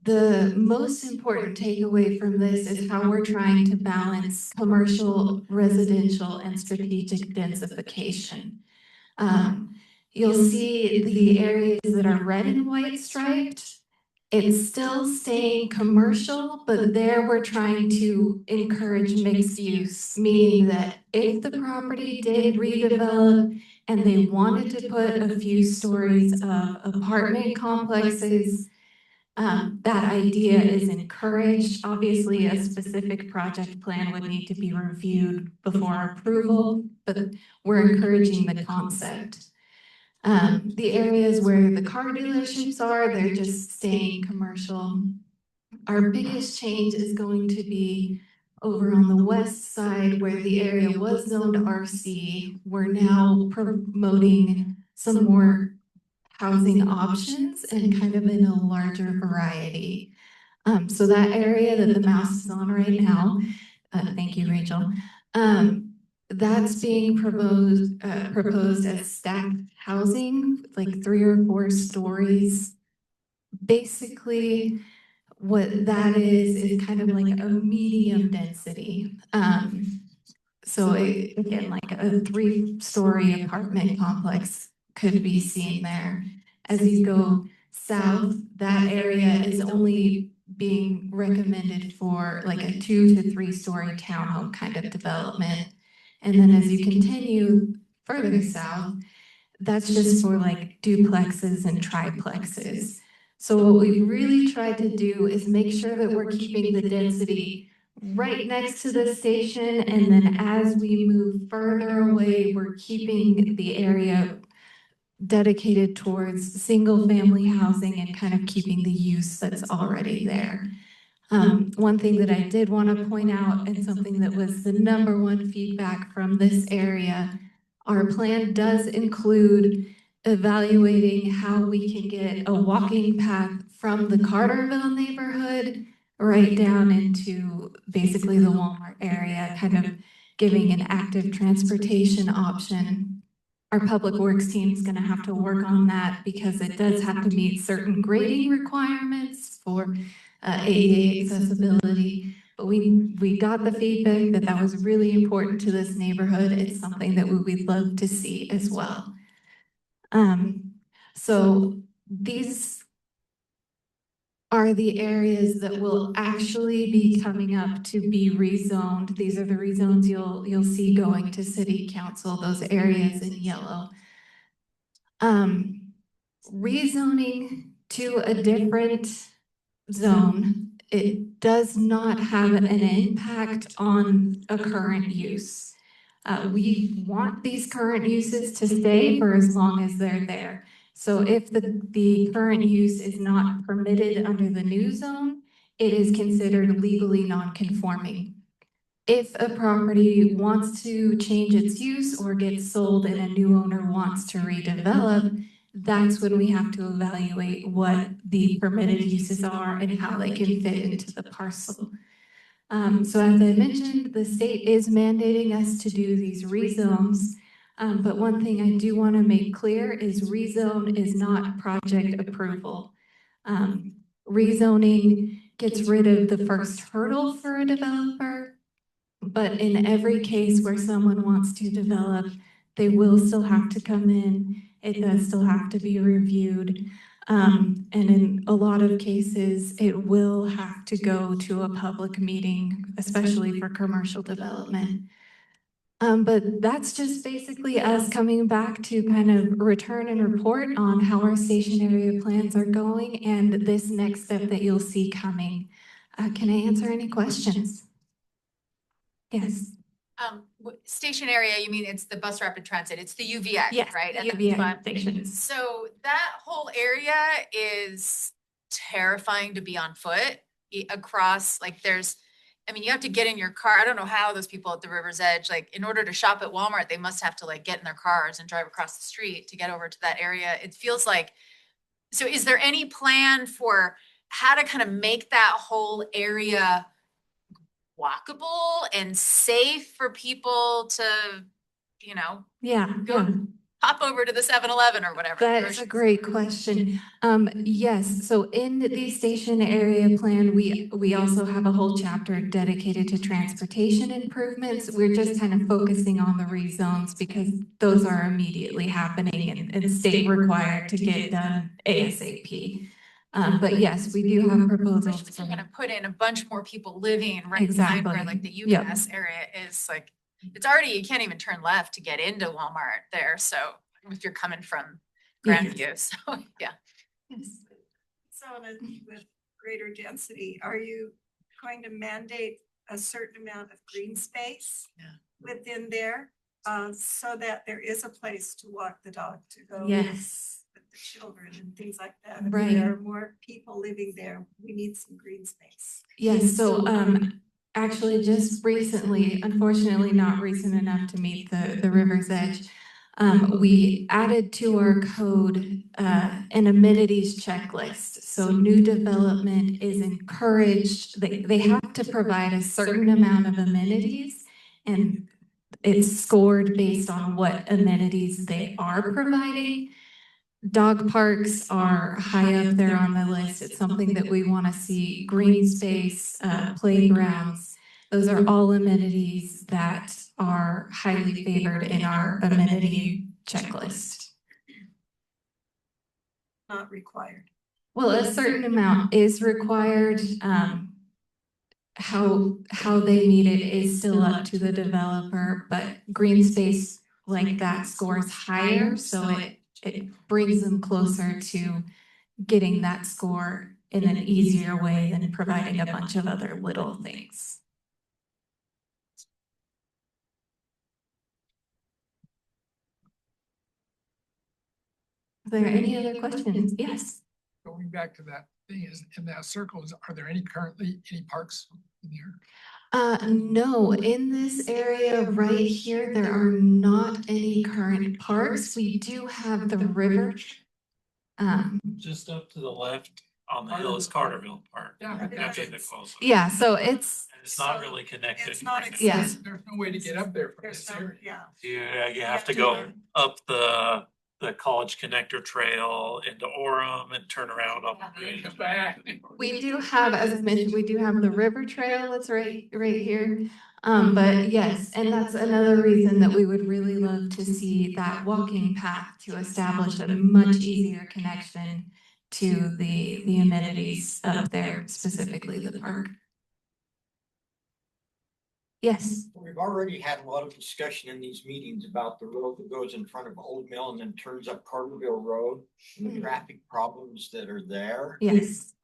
The most important takeaway from this is how we're trying to balance commercial, residential, and strategic densification. You'll see the areas that are red and white striped. It's still staying commercial, but there we're trying to encourage mixed use, meaning that if the property did redevelop and they wanted to put a few stories of apartment complexes, that idea is encouraged. Obviously, a specific project plan would need to be reviewed before approval, but we're encouraging the concept. The areas where the car dealerships are, they're just staying commercial. Our biggest change is going to be over on the west side where the area was zoned RC. We're now promoting some more housing options and kind of in a larger variety. So that area that the mouse is on right now, thank you, Rachel. That's being proposed as stacked housing, like 3 or 4 stories. Basically, what that is kind of like a medium density. So again, like a 3-story apartment complex could be seen there. As you go south, that area is only being recommended for like a 2 to 3-story townhome kind of development. And then as you continue further south, that's just for like duplexes and triplexes. So what we've really tried to do is make sure that we're keeping the density right next to the station, and then as we move further away, we're keeping the area dedicated towards single-family housing and kind of keeping the use that's already there. One thing that I did want to point out, and something that was the #1 feedback from this area, our plan does include evaluating how we can get a walking path from the Carterville neighborhood right down into basically the Walmart area, kind of giving an active transportation option. Our public works team is going to have to work on that because it does have to meet certain grading requirements for ADA accessibility. But we got the feedback that that was really important to this neighborhood. It's something that we would love to see as well. So these are the areas that will actually be coming up to be rezoned. These are the rezones you'll see going to city council, those areas in yellow. Rezoning to a different zone, it does not have an impact on a current use. We want these current uses to stay for as long as they're there. So if the current use is not permitted under the new zone, it is considered legally non-conforming. If a property wants to change its use or gets sold and a new owner wants to redevelop, that's when we have to evaluate what the permitted uses are and how they can fit into the parcel. So as I mentioned, the state is mandating us to do these rezones. But one thing I do want to make clear is rezone is not project approval. Rezoning gets rid of the first hurdle for a developer. But in every case where someone wants to develop, they will still have to come in. It does still have to be reviewed. And in a lot of cases, it will have to go to a public meeting, especially for commercial development. But that's just basically us coming back to kind of return and report on how our station area plans are going and this next step that you'll see coming. Can I answer any questions? Yes. Station area, you mean it's the bus rapid transit, it's the UVX, Yes, right? And UVX that's fun. stations. So that whole area is terrifying to be on foot across, like I mean, you have to get in your car. I don't know how those people at the river's edge, like in order to shop at Walmart, they must have to like get in their cars and drive across the street to get over to that area. It feels like, so is there any plan for how to kind of make that whole area walkable and safe for people to, go pop over to the 7-Eleven or whatever? That's a great question. Yes, so in the station area plan, we also have a whole chapter dedicated to transportation improvements. We're just kind of focusing on the rezones because those are immediately happening and state required to get done ASAP. But yes, we do have proposals. We're gonna put in a bunch more people living right behind where like the UPS area is, like, it's already, you can't even turn left to get into Walmart there, so if you're coming from Grandview, so, yeah. Yes. So with greater density, are you going to mandate a certain amount of green space within there? So that there is a place to walk the dog, to go. Yes. The children and things like that. If Right. there are more people living there, we need some green space. Yes, so actually just recently, unfortunately not recent enough to meet the river's edge, we added to our code an amenities checklist. So new development is encouraged, they have to provide a certain amount of amenities and it's scored based on what amenities they are providing. Dog parks are high up there on the list. It's something that we want to see. Green space, playgrounds, those are all amenities that are highly favored in our amenity checklist. Not required. Well, a certain amount is required. How they meet it is still up to the developer, but green space like that scores higher, so it brings them closer to getting that score in an easier way than providing a bunch of other little things. Are there any other questions? Yes. Going back to that thing, is in that circle, are there currently any parks in there? No, in this area right here, there are not any current parks. We do have the river. Just up to the left on the hill is Carterville Park. Yeah, That's in the close. Yeah, so it's. And it's not really connected. It's not right now. Yes. There's no way to get up there from There's this no, area. yeah. You have to go up the College Connector Trail into Orem and turn around up. Come back. We do have, as I mentioned, we do have the river trail that's right here. But yes, and that's another reason that we would really love to see that walking path to establish a much easier connection to the amenities up there, specifically the park. Yes. We've already had a lot of discussion in these meetings about the road that goes in front of Old Mill and then turns up Carterville Road and the traffic problems that are there. Yes.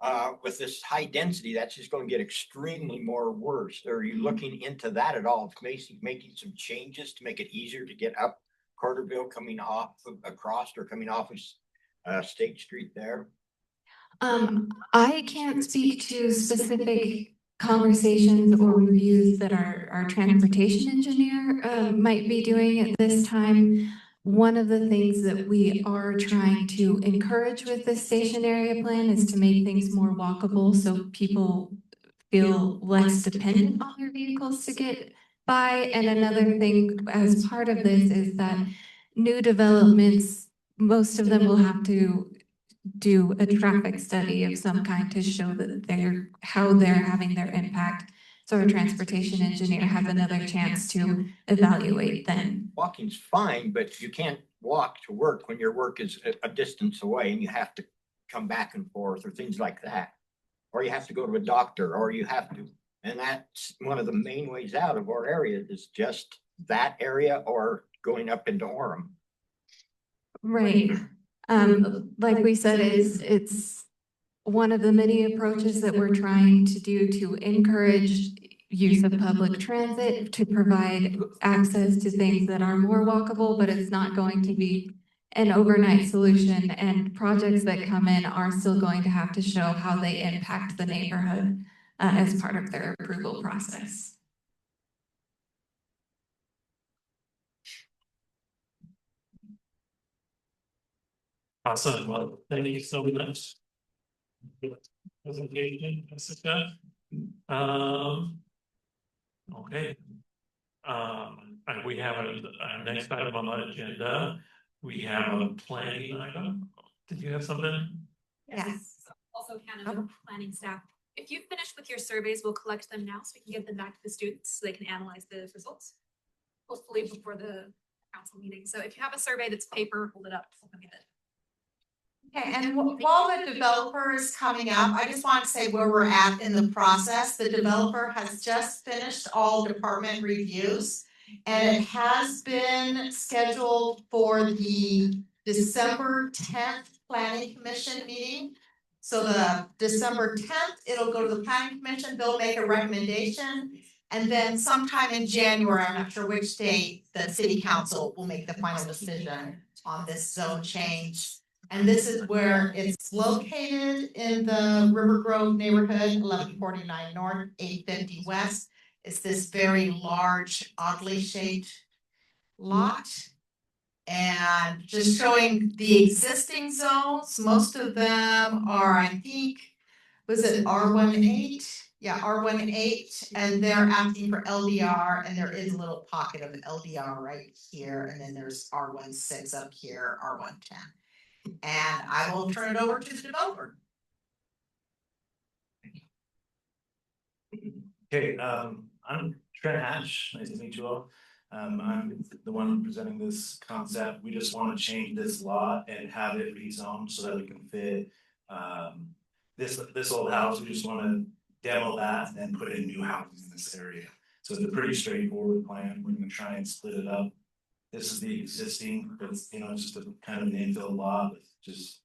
With this high density, that's just going to get extremely more worse. Are you looking into that at all? Making some changes to make it easier to get up Carterville coming off across or coming off of State Street there? I can't speak to specific conversations or reviews that our transportation engineer might be doing at this time. One of the things that we are trying to encourage with this station area plan is to make things more walkable so people feel less dependent on their vehicles to get by. And another thing as part of this is that new developments, most of them will have to do a traffic study of some kind to show that how they're having their impact. So our transportation engineer has another chance to evaluate then. Walking's fine, but you can't walk to work when your work is a distance away and you have to come back and forth or things like that. Or you have to go to a doctor or you have to, and that's one of the main ways out of our area is just that area or going up into Orem. Right. Like we said, it's one of the many approaches that we're trying to do to encourage use of public transit, to provide access to things that are more walkable, but it's not going to be an overnight solution. And projects that come in are still going to have to show how they impact the neighborhood as part of their approval process. Awesome. Well, thank you so much. Presentation, Jessica. Okay. And we have our next item on the agenda. We have a planning item. Did you have something? Yes. Also Hannah, planning staff. If you've finished with your surveys, we'll collect them now so we can get them back to the students so they can analyze the results. Hopefully before the council meeting. So if you have a survey that's paper, hold it up. Look at it. Okay, and while the developer is coming up, I just want to say where we're at in the process. The developer has just finished all department reviews. And it has been scheduled for the December 10th Planning Commission meeting. So the December 10th, it'll go to the Planning Commission, they'll make a recommendation. And then sometime in January, I'm not sure which date, the city council will make the final decision on this zone change. And this is where it's located in the Rivergrove Neighborhood, 1149 North, 850 West. It's this very large, oddly shaped lot. And just showing the existing zones, most of them are, I think, was it R18? Yeah, R18, and they're asking for LDR, and there is a little pocket of LDR right here, and then there's R16 up here, R110. And I will turn it over to the developer. Okay, I'm Trent Hatch. Nice to meet you all. I'm the one presenting this concept. We just want to change this lot and have it rezoned so that we can fit this old house. We just want to demo that and then put in new houses in this area. So it's a pretty straightforward plan. We're going to try and split it up. This is the existing, but it's, just a kind of an infill lot. Just,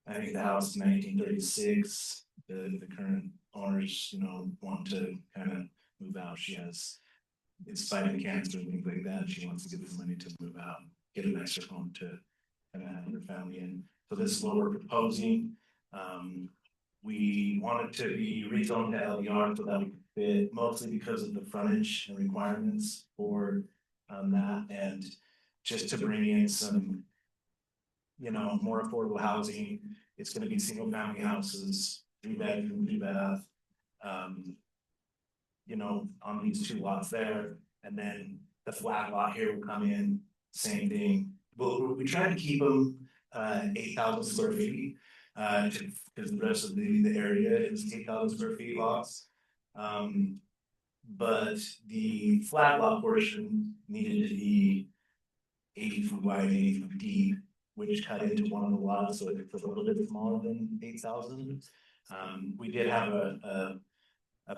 I think the house is 1936. The current owners, want to kind of move out. It's fighting cancer and things like that. She wants to get the money to move out, get an extra home to kind of have her family in. So this is what we're proposing. We want it to be rezoned to LDR so that we can fit, mostly because of the frontage and requirements for that, and just to bring in some, more affordable housing. It's going to be single family houses, 3-bedroom, 2-bath, on these two lots there, and then the flat lot here will come in, same thing. We try to keep them 8,000 square feet, because the rest of the area is 8,000 square feet lots. But the flat lot portion needed to be 80 feet wide, 80 feet deep, which cut into one of the lots, so it's a little bit smaller than 8,000. We did have a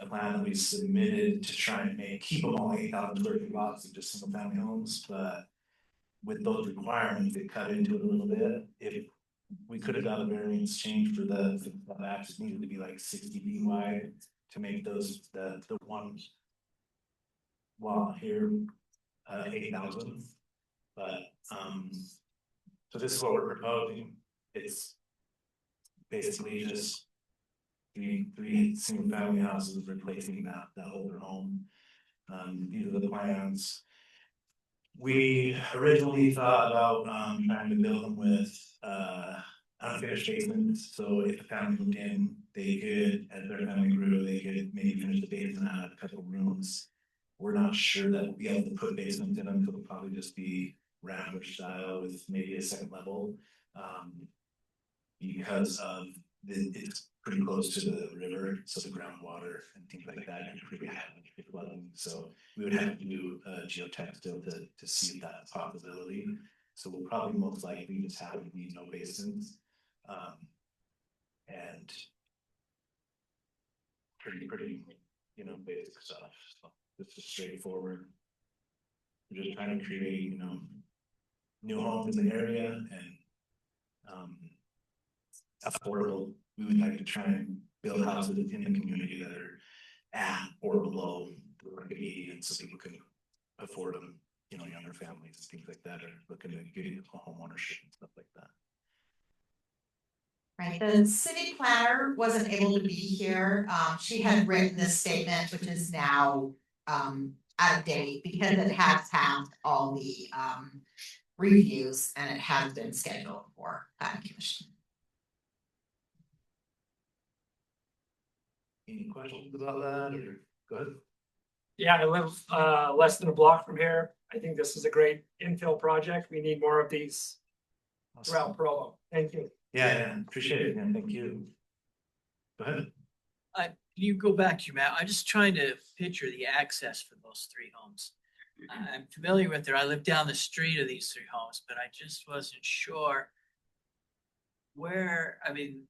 plan that we submitted to try and keep them all 8,000 square feet lots of just single family homes, but with those requirements, it cut into it a little bit. If we could have got a variance change for the access needed to be like 60 feet wide to make those the one lot here 8,000. But so this is what we're proposing. It's basically just three single family houses replacing that older home. These are the plans. We originally thought about trying to build them with unfinished basements. So if a family moved in, they could, as their family grew, they could maybe finish the basement out, a couple of rooms. We're not sure that we'll be able to put basements in them, so it'll probably just be rambler style with maybe a second level. Because of it's pretty close to the river, so the groundwater and things like that can pretty heavily flooding. So we would have to do a geotech still to see if that's a possibility. So we'll probably most likely just have no basins. And pretty, basic stuff. So this is straightforward. We're just trying to create, new homes in the area and affordable. We would like to try and build houses in the community that are at or below the market median, so people can afford them. Younger families and things like that are looking to get into home ownership and stuff like that. Right, the city planner wasn't able to be here. She had written this statement, which is now out of date because it has passed all the reviews and it has been scheduled for planning commission. Any questions about that, or go ahead? Yeah, I live less than a block from here. I think this is a great infill project. We need more of these throughout Provo. Thank you. Yeah, appreciate it, man. Thank you. Go ahead. Can you go back to your map? I'm just trying to picture the access for those three homes. I'm familiar with it. I live down the street of these three homes, but I just wasn't sure where,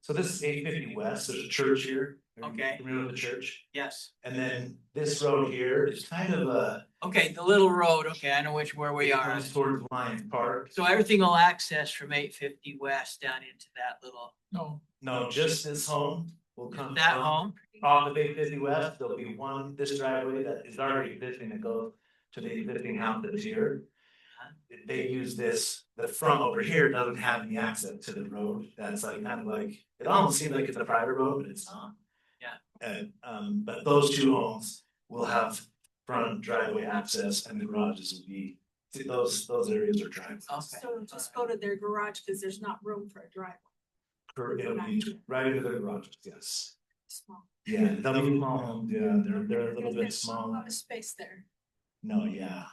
So this is 850 West. There's a church here. Okay. Remember the church? Yes. And then this road here is kind of a. Okay, the little road. Okay, I know where we are. Comes towards Lions Park. So everything will access from 850 West down into that little. No, just this home will come. That home? Off of 850 West, there'll be this driveway that is already existing that goes to the existing house that's here. They use this, the front over here doesn't have any access to the road. That's kind of like, it almost seems like it's a private road, but it's not. Yeah. And, but those two homes will have front driveway access and the garages will be, those areas are driveways. Okay. So just go to their garage because there's not room for a driveway. It'll be right into the garages, yes. Small. Yeah, they'll be small homes, yeah, they're a little bit There's not a small. lot of space there. No, yeah.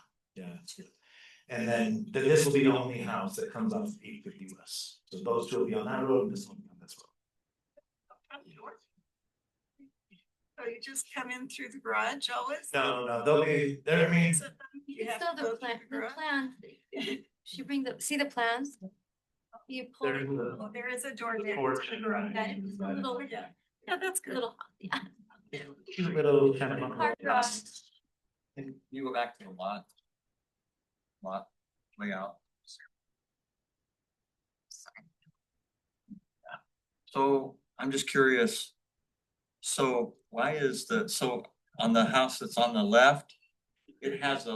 And then this will be the only house that comes off 850 West. So those two will be on that road, and this one will be on this road. So you just come in through the garage always? No, they'll be there. I mean, You have Still to go the plan, through the garage? She bring see the plans? You pull. there's Oh, there is a door there. porch. to the garage. That is a little, Yeah, that's good. little, yeah. Cute little kind of. Park garage. Can you go back to the lot layout? So I'm just curious. So why is so on the house that's on the left, it has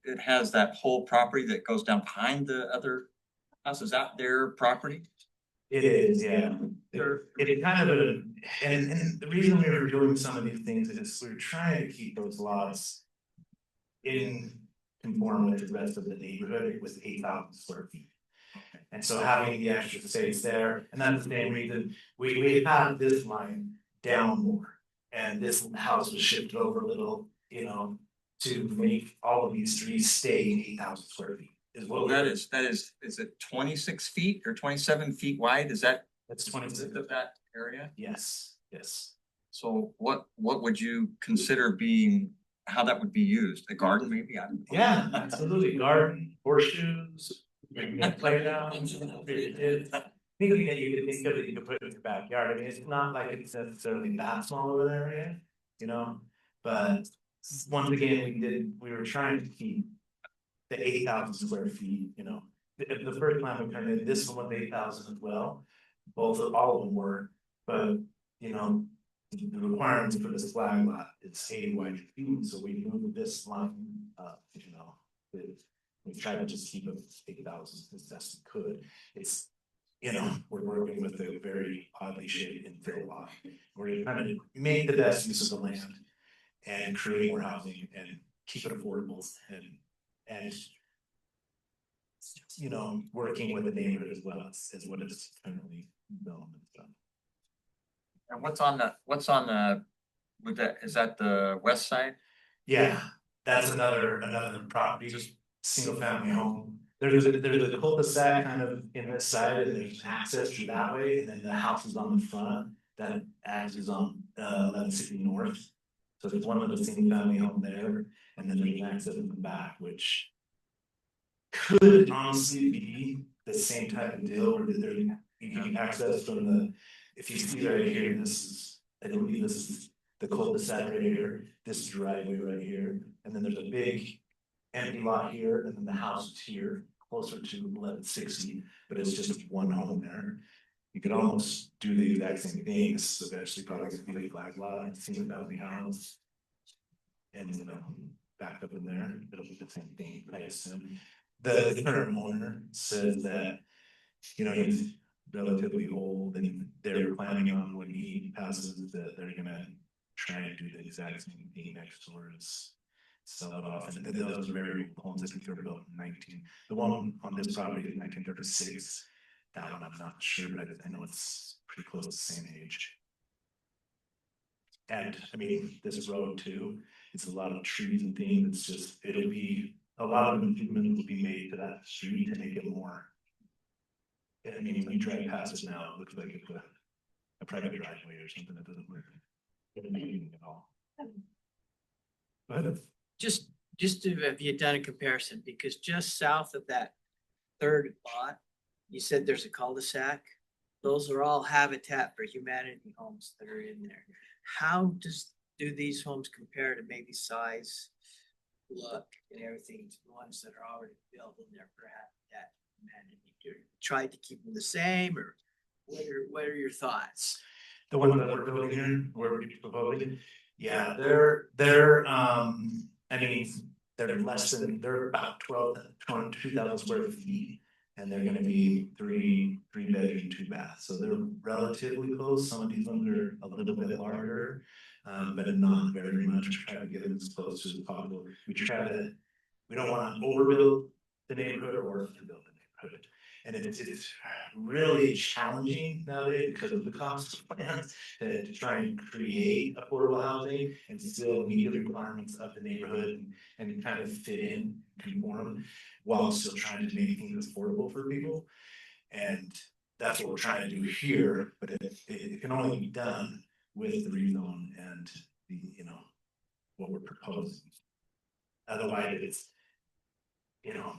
it has that whole property that goes down behind the other house? Is that their property? It is, yeah. It kind of and the reason we were doing some of these things is we were trying to keep those lots in conform with the rest of the neighborhood. It was 8,000 square feet. And so having the extra space there, and that's the same reason we had this line down more. And this house was shifted over a little, to make all of these trees stay 8,000 square feet. Well, that is it 26 feet or 27 feet wide? That's 26 of that area? Yes. So what would you consider being, how that would be used? A garden maybe? I don't know. Yeah, absolutely. Garden, horseshoes, Playground. I think you could think of it, you could put it in your backyard. I mean, it's not like it's necessarily that small of an area, you know? But once again, we were trying to keep the 8,000 square feet, you know? The first time we turned in, this one was 8,000 as well. All of them were, but, you know, the requirements for this flag lot is 80 wide feet, so we moved this line up, you know. We tried to just keep it 8,000 as best we could. It's, you know, we're working with a very oddly shaped infill lot. We're trying to make the best use of the land and create more housing and keep it affordable and you know, working with the neighborhood as well is what it's currently development done. And what's on the, with that, is that the west side? Yeah, that's another property, just single family home. There's a cul-de-sac kind of in this side, and there's access through that way, and then the house is on the front that access on 1160 North. So there's one little single family home there, and then there's access in the back, which could honestly be the same type of deal where you can access from the, if you see right here, I believe this is the cul-de-sac right here, this driveway right here, and then there's a big empty lot here, and then the house is here, closer to 1160, but it's just one home there. You could almost do the exact same thing. This is eventually probably gonna be a flag lot, single family house. And you know, back up in there, it'll be the same thing, I assume. The current owner says that, you know, he's relatively old and they're planning on when he passes that they're gonna try and do the exact same thing next door is sell it off. And those are very old homes. I think they were built in 19. The one on this property is 1936. That one I'm not sure, but I know it's pretty close to the same age. And I mean, this road too, it's a lot of trees and things. It's just, it'll be a lot of improvement will be made to that street to make it more. I mean, when you drive past it now, it looks like it's a private driveway or something that doesn't work. At all. But Just to have you done a comparison, because just south of that third lot, you said there's a cul-de-sac. Those are all Habitat for Humanity homes that are in there. How do these homes compare to maybe size, look, and everything to the ones that are already built in there for Habitat for Humanity? Do you try to keep them the same, or what are your thoughts? the one that we're building here, where we're proposing, yeah, I mean, they're about 22,000 square feet. And they're gonna be three bedroom, 2 baths, so they're relatively close. Some of these ones are a little bit larger, but not very much. We try to get them as close as possible. We don't wanna overbuild the neighborhood or underbuild the neighborhood. And it's really challenging nowadays because of the cost of plans to try and create affordable housing and still meet the requirements of the neighborhood and kind of fit in, conform, while still trying to make things affordable for people. And that's what we're trying to do here, but it can only be done with the rezone and the, you know, what we're proposing. Otherwise, it's, you know,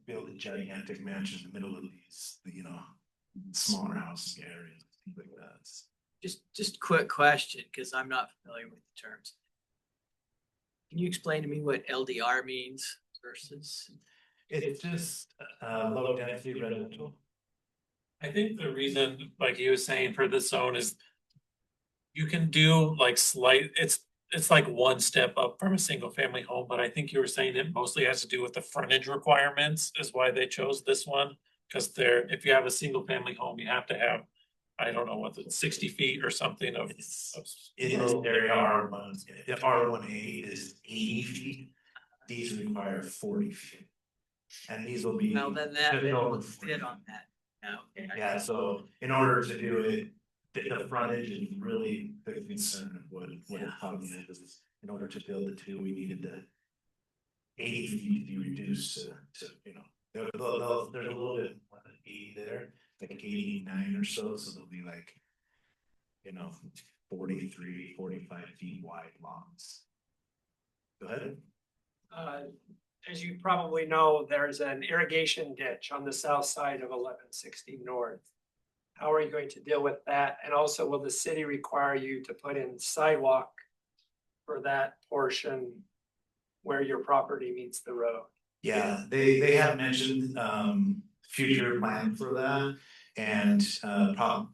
build a gigantic mansion in the middle of these, you know, smaller housing areas, things like that. Just quick question, because I'm not familiar with the terms. Can you explain to me what LDR means versus? It's just low density residential. I think the reason, like he was saying, for this zone is you can do like it's like one step up from a single family home, but I think you were saying it mostly has to do with the frontage requirements is why they chose this one. Cause if you have a single family home, you have to have, I don't know what, 60 feet or something of. In this area, R1, the R1A is 80 feet. These require 40 feet. And these will be. Well, then that will fit on that. Okay. Yeah, so in order to do it, the frontage is really the concern of what the problem is. In order to build the two, we needed the 80 feet to be reduced to you know, there's a little bit more than 80 there, like 89 or so there'll be like, you know, 45 feet wide lots. Go ahead. as you probably know, there's an irrigation ditch on the south side of 1160 North. How are you going to deal with that? And also, will the city require you to put in sidewalk for that portion where your property meets the road? Yeah, they have mentioned future plan for that. And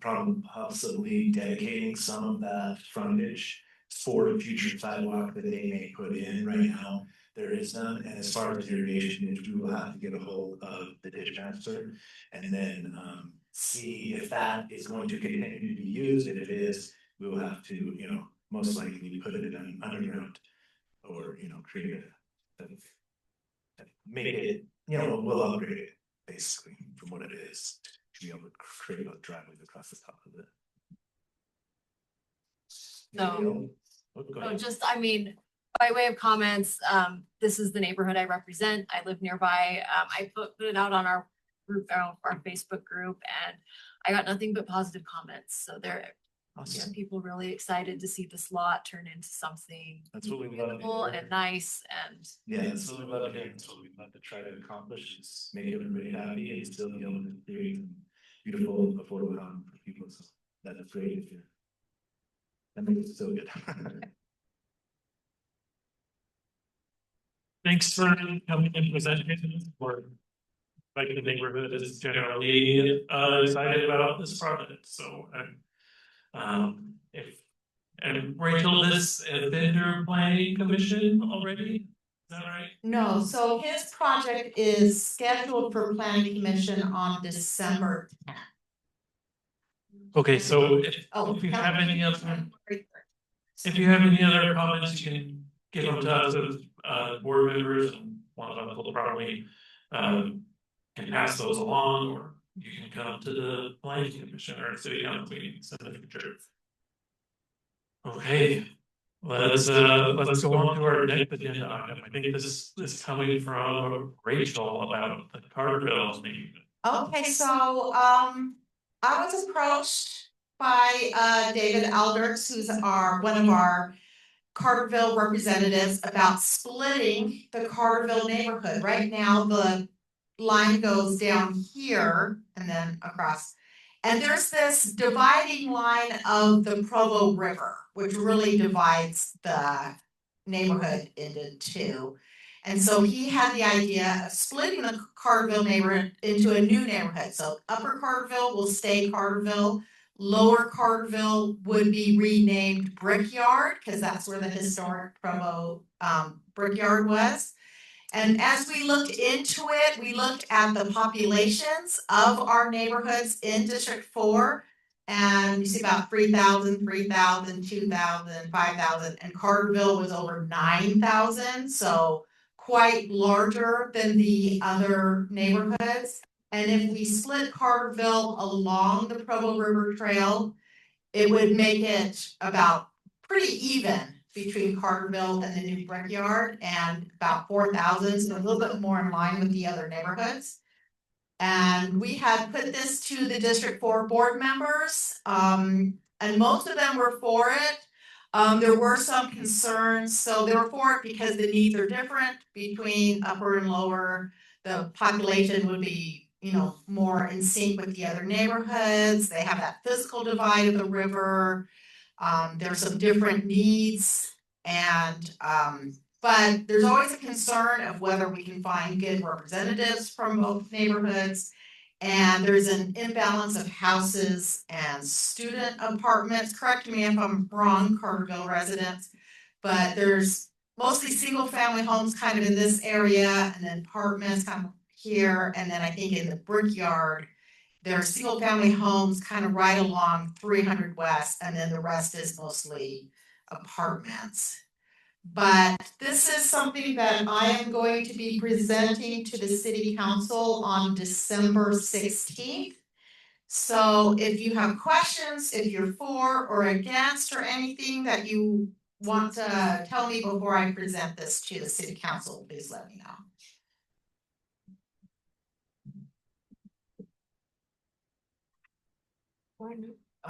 possibly dedicating some of that frontage for future sidewalk that they may put in. Right now, there is none, and as far as irrigation, we will have to get a hold of the ditch master and then see if that is going to continue to be used. If it is, we will have to, you know, most likely put it in underground or, you know, create a make it, you know, we'll upgrade it basically from what it is to be able to create a driveway across the top of it. So, Go ahead. just, I mean, by way of comments, this is the neighborhood I represent. I live nearby. I put it out on our group, our Facebook group, and I got nothing but positive comments. So there, Awesome. people really excited to see this lot turn into something That's what we love. beautiful and nice and. Yeah, that's what we love here. That's what we love to try to accomplish is make everybody happy and still be able to create beautiful, affordable housing for people. So that's great if you're. That makes it so good. Thanks for coming and presenting for. Like the neighborhood is generally excited about this project, so if. And Rachel, this has been through planning commission already, is that right? No, so his project is scheduled for planning commission on December 10th. Okay, so if Oh, you have any other. If you have any other comments, you can give them to us as board members, and one of us will probably can pass those along, or you can come to the planning commission or city council meetings in the future. Okay, let's go on to our next agenda item. I think this is coming from Rachel about the Carterville meeting. Okay, so I was approached by David Alders, who's one of our Carterville representatives, about splitting the Carterville neighborhood. Right now, the line goes down here and then across. And there's this dividing line of the Provo River, which really divides the neighborhood into two. And so he had the idea of splitting the Carterville neighborhood into a new neighborhood. So Upper Carterville will stay Carterville. Lower Carterville would be renamed Brickyard, because that's where the historic Provo Brickyard was. And as we looked into it, we looked at the populations of our neighborhoods in District 4. And you see about 3,000, 3,000, 2,000, 5,000, and Carterville was over 9,000. So quite larger than the other neighborhoods. And if we split Carterville along the Provo River Trail, it would make it about pretty even between Carterville and the new Brickyard, and about 4,000, so a little bit more in line with the other neighborhoods. And we had put this to the District 4 board members, and most of them were for it. There were some concerns, so they were for it because the needs are different between upper and lower. The population would be, you know, more in sync with the other neighborhoods. They have that physical divide of the river. There's some different needs, and but there's always a concern of whether we can find good representatives from both neighborhoods. And there's an imbalance of houses and student apartments. Correct me if I'm wrong, Carterville residents, but there's mostly single family homes kind of in this area, and then apartments kind of here, and then I think in the Brickyard there are single family homes kind of right along 300 West, and then the rest is mostly apartments. But this is something that I am going to be presenting to the city council on December 16th. So if you have questions, if you're for or against or anything that you want to tell me before I present this to the city council, please let me know.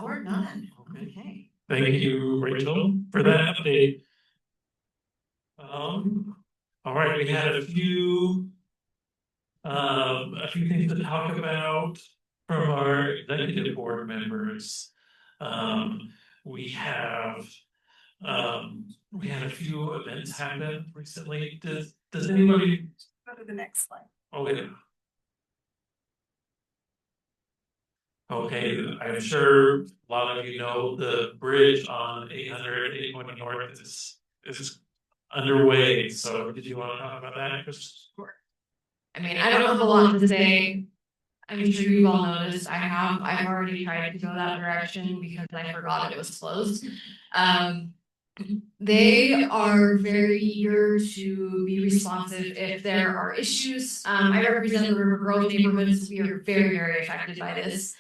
Or none. Okay. Thank you, Rachel, for that update. All right, we had a few things to talk about from our executive board members. We have, we had a few events happen recently. Does anybody? Go to the next slide. Oh, yeah. Okay, I'm sure a lot of you know the bridge on 820 North is underway. So did you want to talk about that, Chris? Sure. I mean, I don't have a lot to say. I'm sure you've all noticed I've already tried to go that direction because I forgot it was closed. They are very eager to be responsive if there are issues. I represent the Rivergrove neighborhood, so we are very, very affected by this,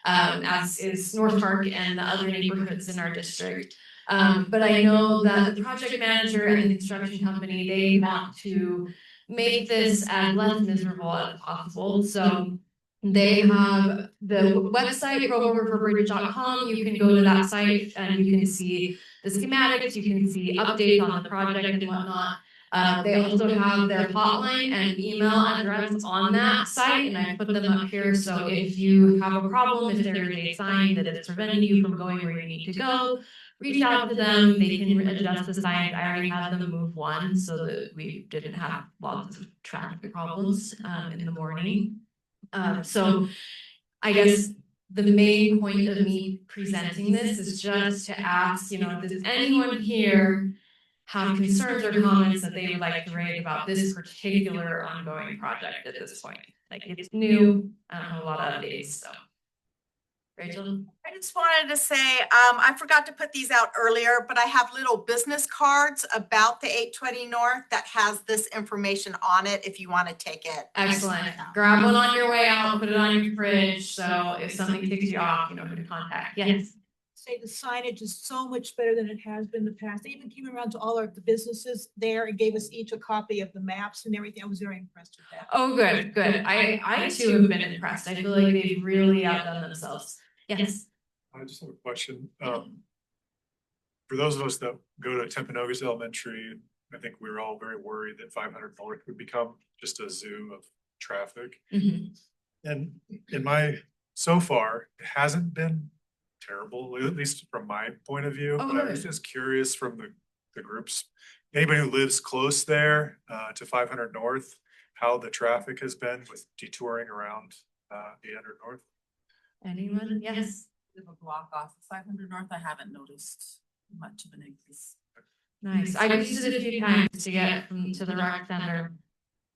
as is North Park and the other neighborhoods in our district. But I know that the project manager and the construction company, they want to make this as less miserable as possible. So they have the website, provoriverbridge.com. You can go to that site and you can see the schematics, you can see updates on the project and whatnot. They also have their hotline and email address on that site, and I put them up here. So if you have a problem, if there is a sign that is preventing you from going where you need to go, reach out to them. They can adjust the signs. I already had them move one so that we didn't have lots of traffic problems in the morning. So I guess the main point of me presenting this is just to ask, does anyone here have concerns or comments that they would like to raise about this particular ongoing project at this point? Like, it's new, I don't have a lot of updates, so. Rachel? I just wanted to say, I forgot to put these out earlier, but I have little business cards about the 820 North that has this information on it if you want to take it. Excellent. Grab one on your way out, put it on your fridge, so if something ticks you off, you know who to contact. Yes. Say the signage is so much better than it has been in the past. They even came around to all the businesses there and gave us each a copy of the maps and everything. I was very impressed with that. Oh, good, good. I too have been impressed. I feel like they've really outdone themselves. Yes. I just have a question. For those of us that go to Timpanogos Elementary, I think we were all very worried that 500 North would become just a zoo of traffic. And so far, it hasn't been terrible, at least from my point of view. Oh, but I was just curious from the groups, anybody who lives close there to 500 North, how the traffic has been with detouring around 800 North. Anyone? Yes. A block off of 500 North, I haven't noticed much of an increase. Nice. I used it a few times to get to the rec center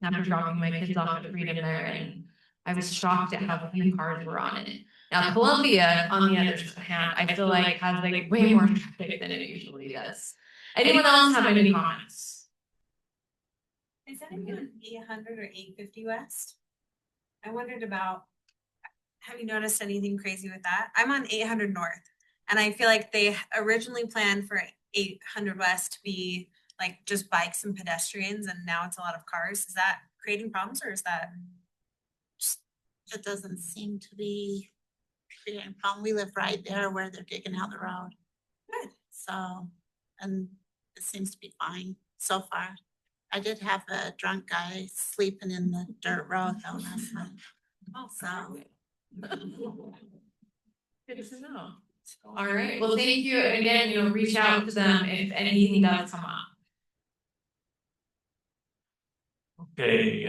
after dropping my kids off at Freedom there, and I was shocked at how few cars were on it. Now, Columbia, on the other hand, I feel like has like way more traffic than it usually does. Anyone else have any comments? Is anyone on 800 or 850 West? I wondered about, have you noticed anything crazy with that? I'm on 800 North, and I feel like they originally planned for 800 West to be like just bikes and pedestrians, and now it's a lot of cars. Is that creating problems, or is that? It doesn't seem to be creating a problem. We live right there where they're digging out the road. Good. So, and it seems to be fine so far. I did have a drunk guy sleeping in the dirt road though last night. Oh, so. Good to know. All right. Well, thank you again. Reach out to them if anything does come up. Okay.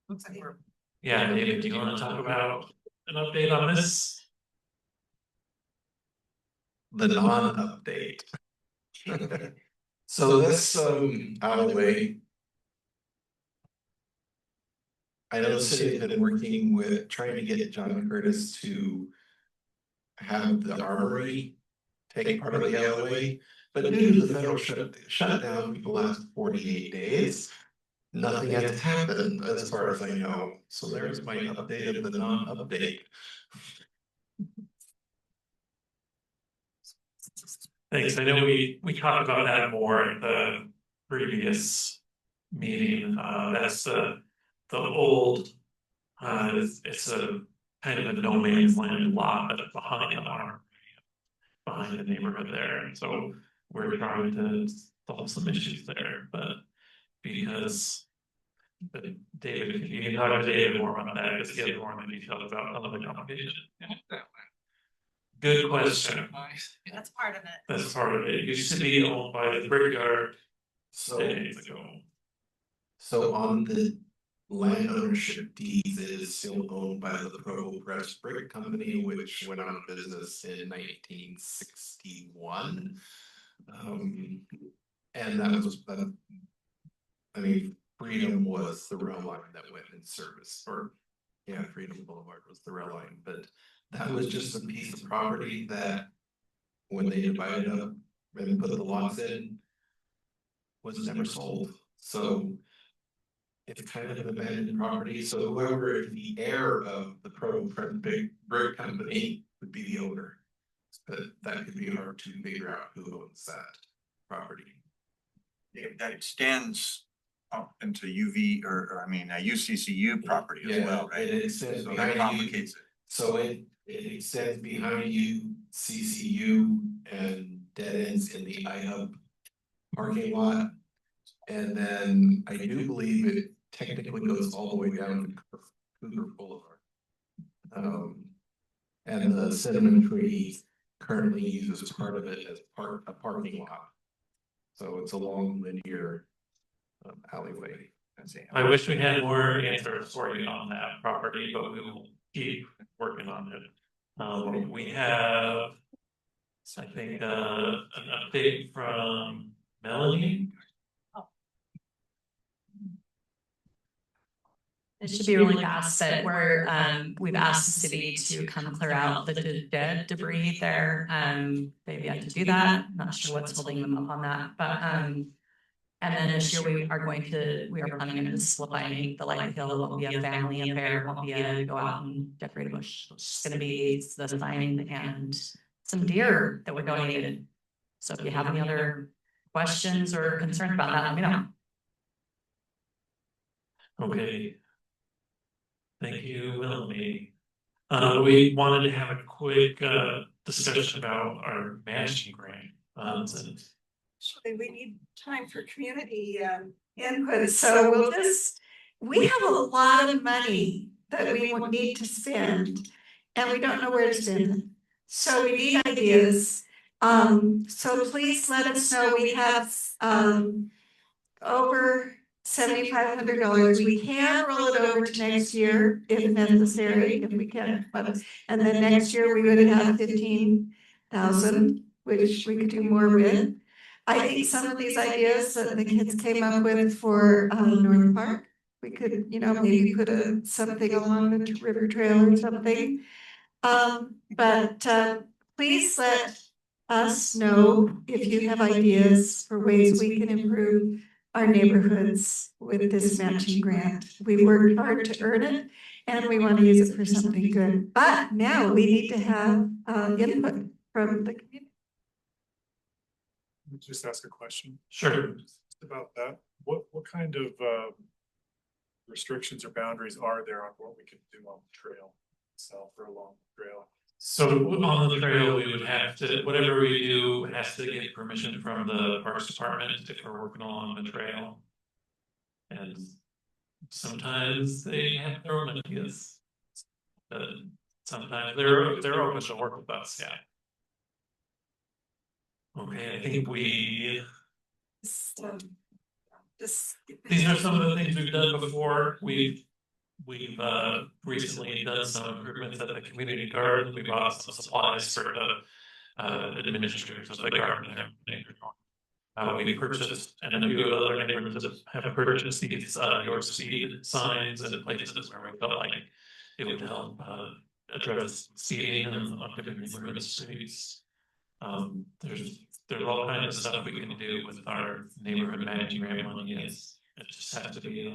Looks like we're. Yeah, David, do you want to talk about an update on this? The non-update. So this alleyway, I know the city has been working with trying to get John Curtis to have the armory take part of the alleyway, but due to the federal shutdown for the last 48 days, nothing has happened as far as I know. So there's my update of the non-update. Thanks. I know we talked about that more at the previous meeting. That's the old, it's a kind of a no man's land lot behind the neighborhood there. And so we're trying to solve some issues there, but Because. But David, you can talk to David more about that, because he has more details about some of the complications. Good question. That's part of it. That's part of it. It used to be owned by the brickyard days ago. So on the land ownership deeds, it is still owned by the Provo Press Brick Company, which went out of business in 1961. And that was, I mean, Freedom was the rail line that went in service, or yeah, Freedom Boulevard was the rail line, but that was just a piece of property that when they divided up and put the lots in, was never sold. So it's kind of an abandoned property. So whoever is the heir of the Provo Big Brick Company would be the owner. But that could be hard to figure out who owns that property. Yeah, that extends up into UV or I mean, a UCCU property as well, right? It extends So behind that complicates it. So it extends behind you, CCU, and dead ends in the iHub parking lot. And then I do believe it technically goes all the way down to Cougar Boulevard. And the Cinnamon Tree currently uses part of it as a parking lot. So it's a long linear alleyway. I wish we had more answers for you on that property, but we will keep working on it. We have, I think, an update from Melanie. It should be really fast, but we've asked the city to come clear out the dead debris there. They've yet to do that. Not sure what's holding them up on that, but and then this year we are planning on solidifying the light hill. It won't be a family affair. It won't be a go out and decorate a bush. It's gonna be the sign and some deer that were donated. So if you have any other questions or concerns about that, let me know. Okay. Thank you, Melanie. We wanted to have a quick discussion about our matching grant funds and. Actually, we need time for community input, so we have a lot of money that we need to spend, and we don't know where to spend it. So we need ideas. So please let us know. We have over $7,500. We can roll it over to next year if necessary, if we can. And then next year we would have 15,000, which we could do more with. I think some of these ideas that the kids came up with for North Park, we could, maybe put something along the river trail or something. But please let us know if you have ideas for ways we can improve our neighborhoods with this matching grant. We worked hard to earn it, and we want to use it for something good. But now we need to have input from the community. Just ask a question. Sure. Just about that. What kind of restrictions or boundaries are there on what we can do on the trail itself or along the trail? So on the trail, we would have to, whatever we do has to get permission from the Parks Department if we're working along the trail. And sometimes they have their own ideas. Sometimes they're open to work with us, yeah. Okay, I think these are some of the things we've done before. We've recently done some improvements at the community garden. We bought some supplies for the administrators of the garden and everything. We purchased, and a few other neighborhoods have purchased these your speed signs and places where we felt like it would help address speeding on different neighborhood streets. There's all kinds of stuff we can do with our neighborhood managing grant money. It just has to be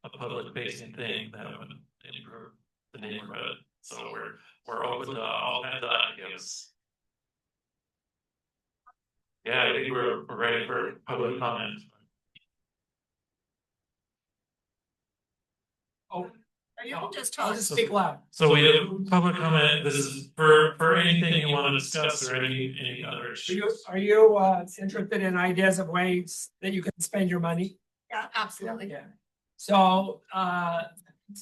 a public facing thing that would improve the neighborhood. So we're open to all kinds of ideas. Yeah, I think we're ready for public comment. Oh, You'll just I'll just speak loud. So we have public comment. This is for anything you want to discuss or any other issues. Are you interested in ideas of ways that you can spend your money? Yeah, Absolutely. Yeah. So,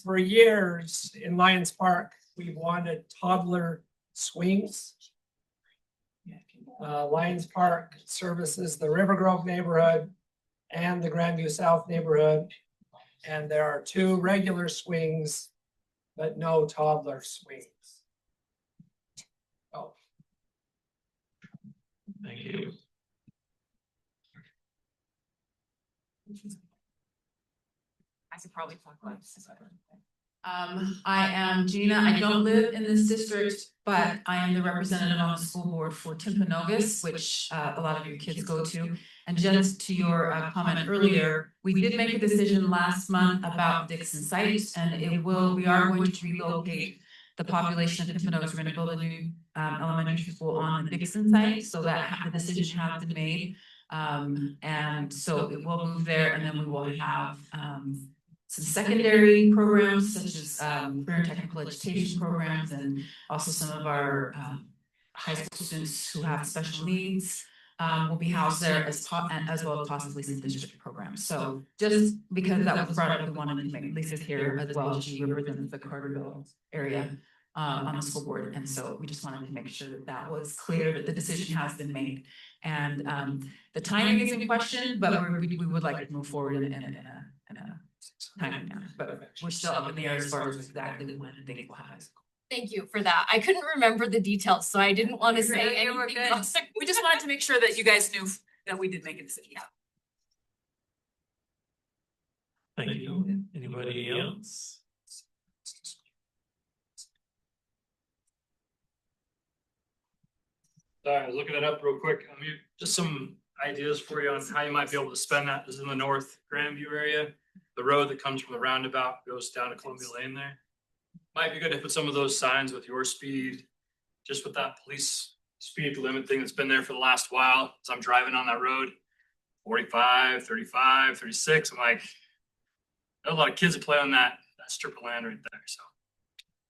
for years in Lions Park, we wanted toddler swings. Lions Park services the Rivergrove neighborhood and the Grandview South neighborhood. And there are 2 regular swings, but no toddler swings. Oh. Thank you. I could probably talk about this. I am Gina. I don't live in this district, but I am the representative on the school board for Timpanogos, which a lot of your kids go to. And just to your comment earlier, we did make a decision last month about Dixon site, and we are going to relocate the population of Timpanogos. We're going to build a new elementary school on the Dixon site, so that the decision has been made. And so it will move there, and then we will have some secondary programs such as career and technical education programs, and also some of our high school students who have special needs will be housed there as well as possibly some district programs. So just because that was brought up, we wanted to make Lisa's here as well. She represents the Carterville area on the school board, and so we just wanted to make sure that that was clear, that the decision has been made. And the timing is in question, but we would like to move forward in a timing manner, but we're still up in the air as far as exactly when things will happen. Thank you for that. I couldn't remember the details, so I didn't want to say anything else. We just wanted to make sure that you guys knew that we did make a decision. Thank you. Anybody else? Sorry, I was looking it up real quick. I mean, just some ideas for you on how you might be able to spend that. This is in the North Grandview area. The road that comes from the roundabout goes down to Columbia Lane there. Might be good to put some of those signs with your speed, just with that police speed limit thing that's been there for the last while. As I'm driving on that road, 45, 35, 36. I'm like, there's a lot of kids that play on that strip of land right there. So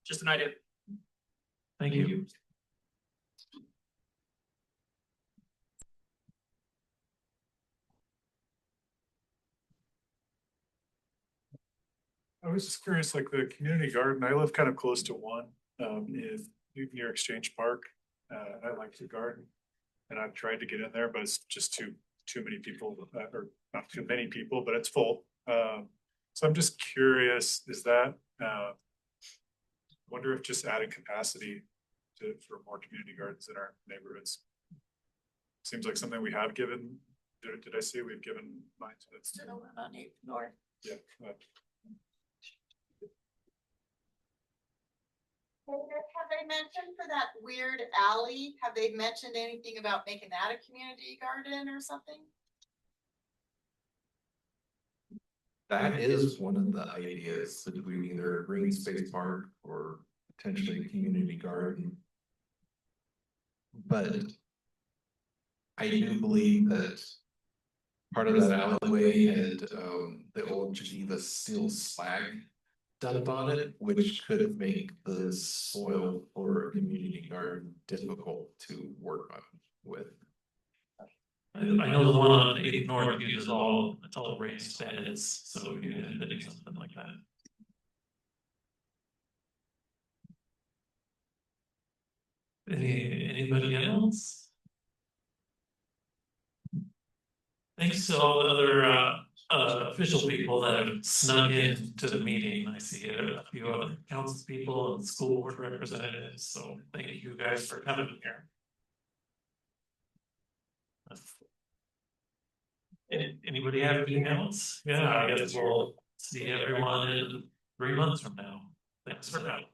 just an idea. Thank you. I was just curious, like the community garden, I live kind of close to one, near Exchange Park. I like the garden and I've tried to get in there, but it's just too many people, or not too many people, but it's full. So I'm just curious, is that, wonder if just adding capacity for more community gardens in our neighborhoods. Seems like something we have given, did I see we've given mine to this? Still on 8th North. Yeah. Have they mentioned for that weird alley, have they mentioned anything about making that a community garden or something? That is one of the ideas, between either green space park or potentially a community garden. But I do believe that part of that alleyway had the old Geneva steel slag done on it, which could make the soil for a community garden difficult to work on with. I know the one on 8th North uses it's all raised beds, so we could do something like that. Anybody else? Thanks to all the other official people that have snuck into the meeting. I see a few other council people and school board representatives, so thank you guys for coming here. Anybody have anything else? Yeah, I guess we'll see everyone in 3 months from now. Thanks for coming.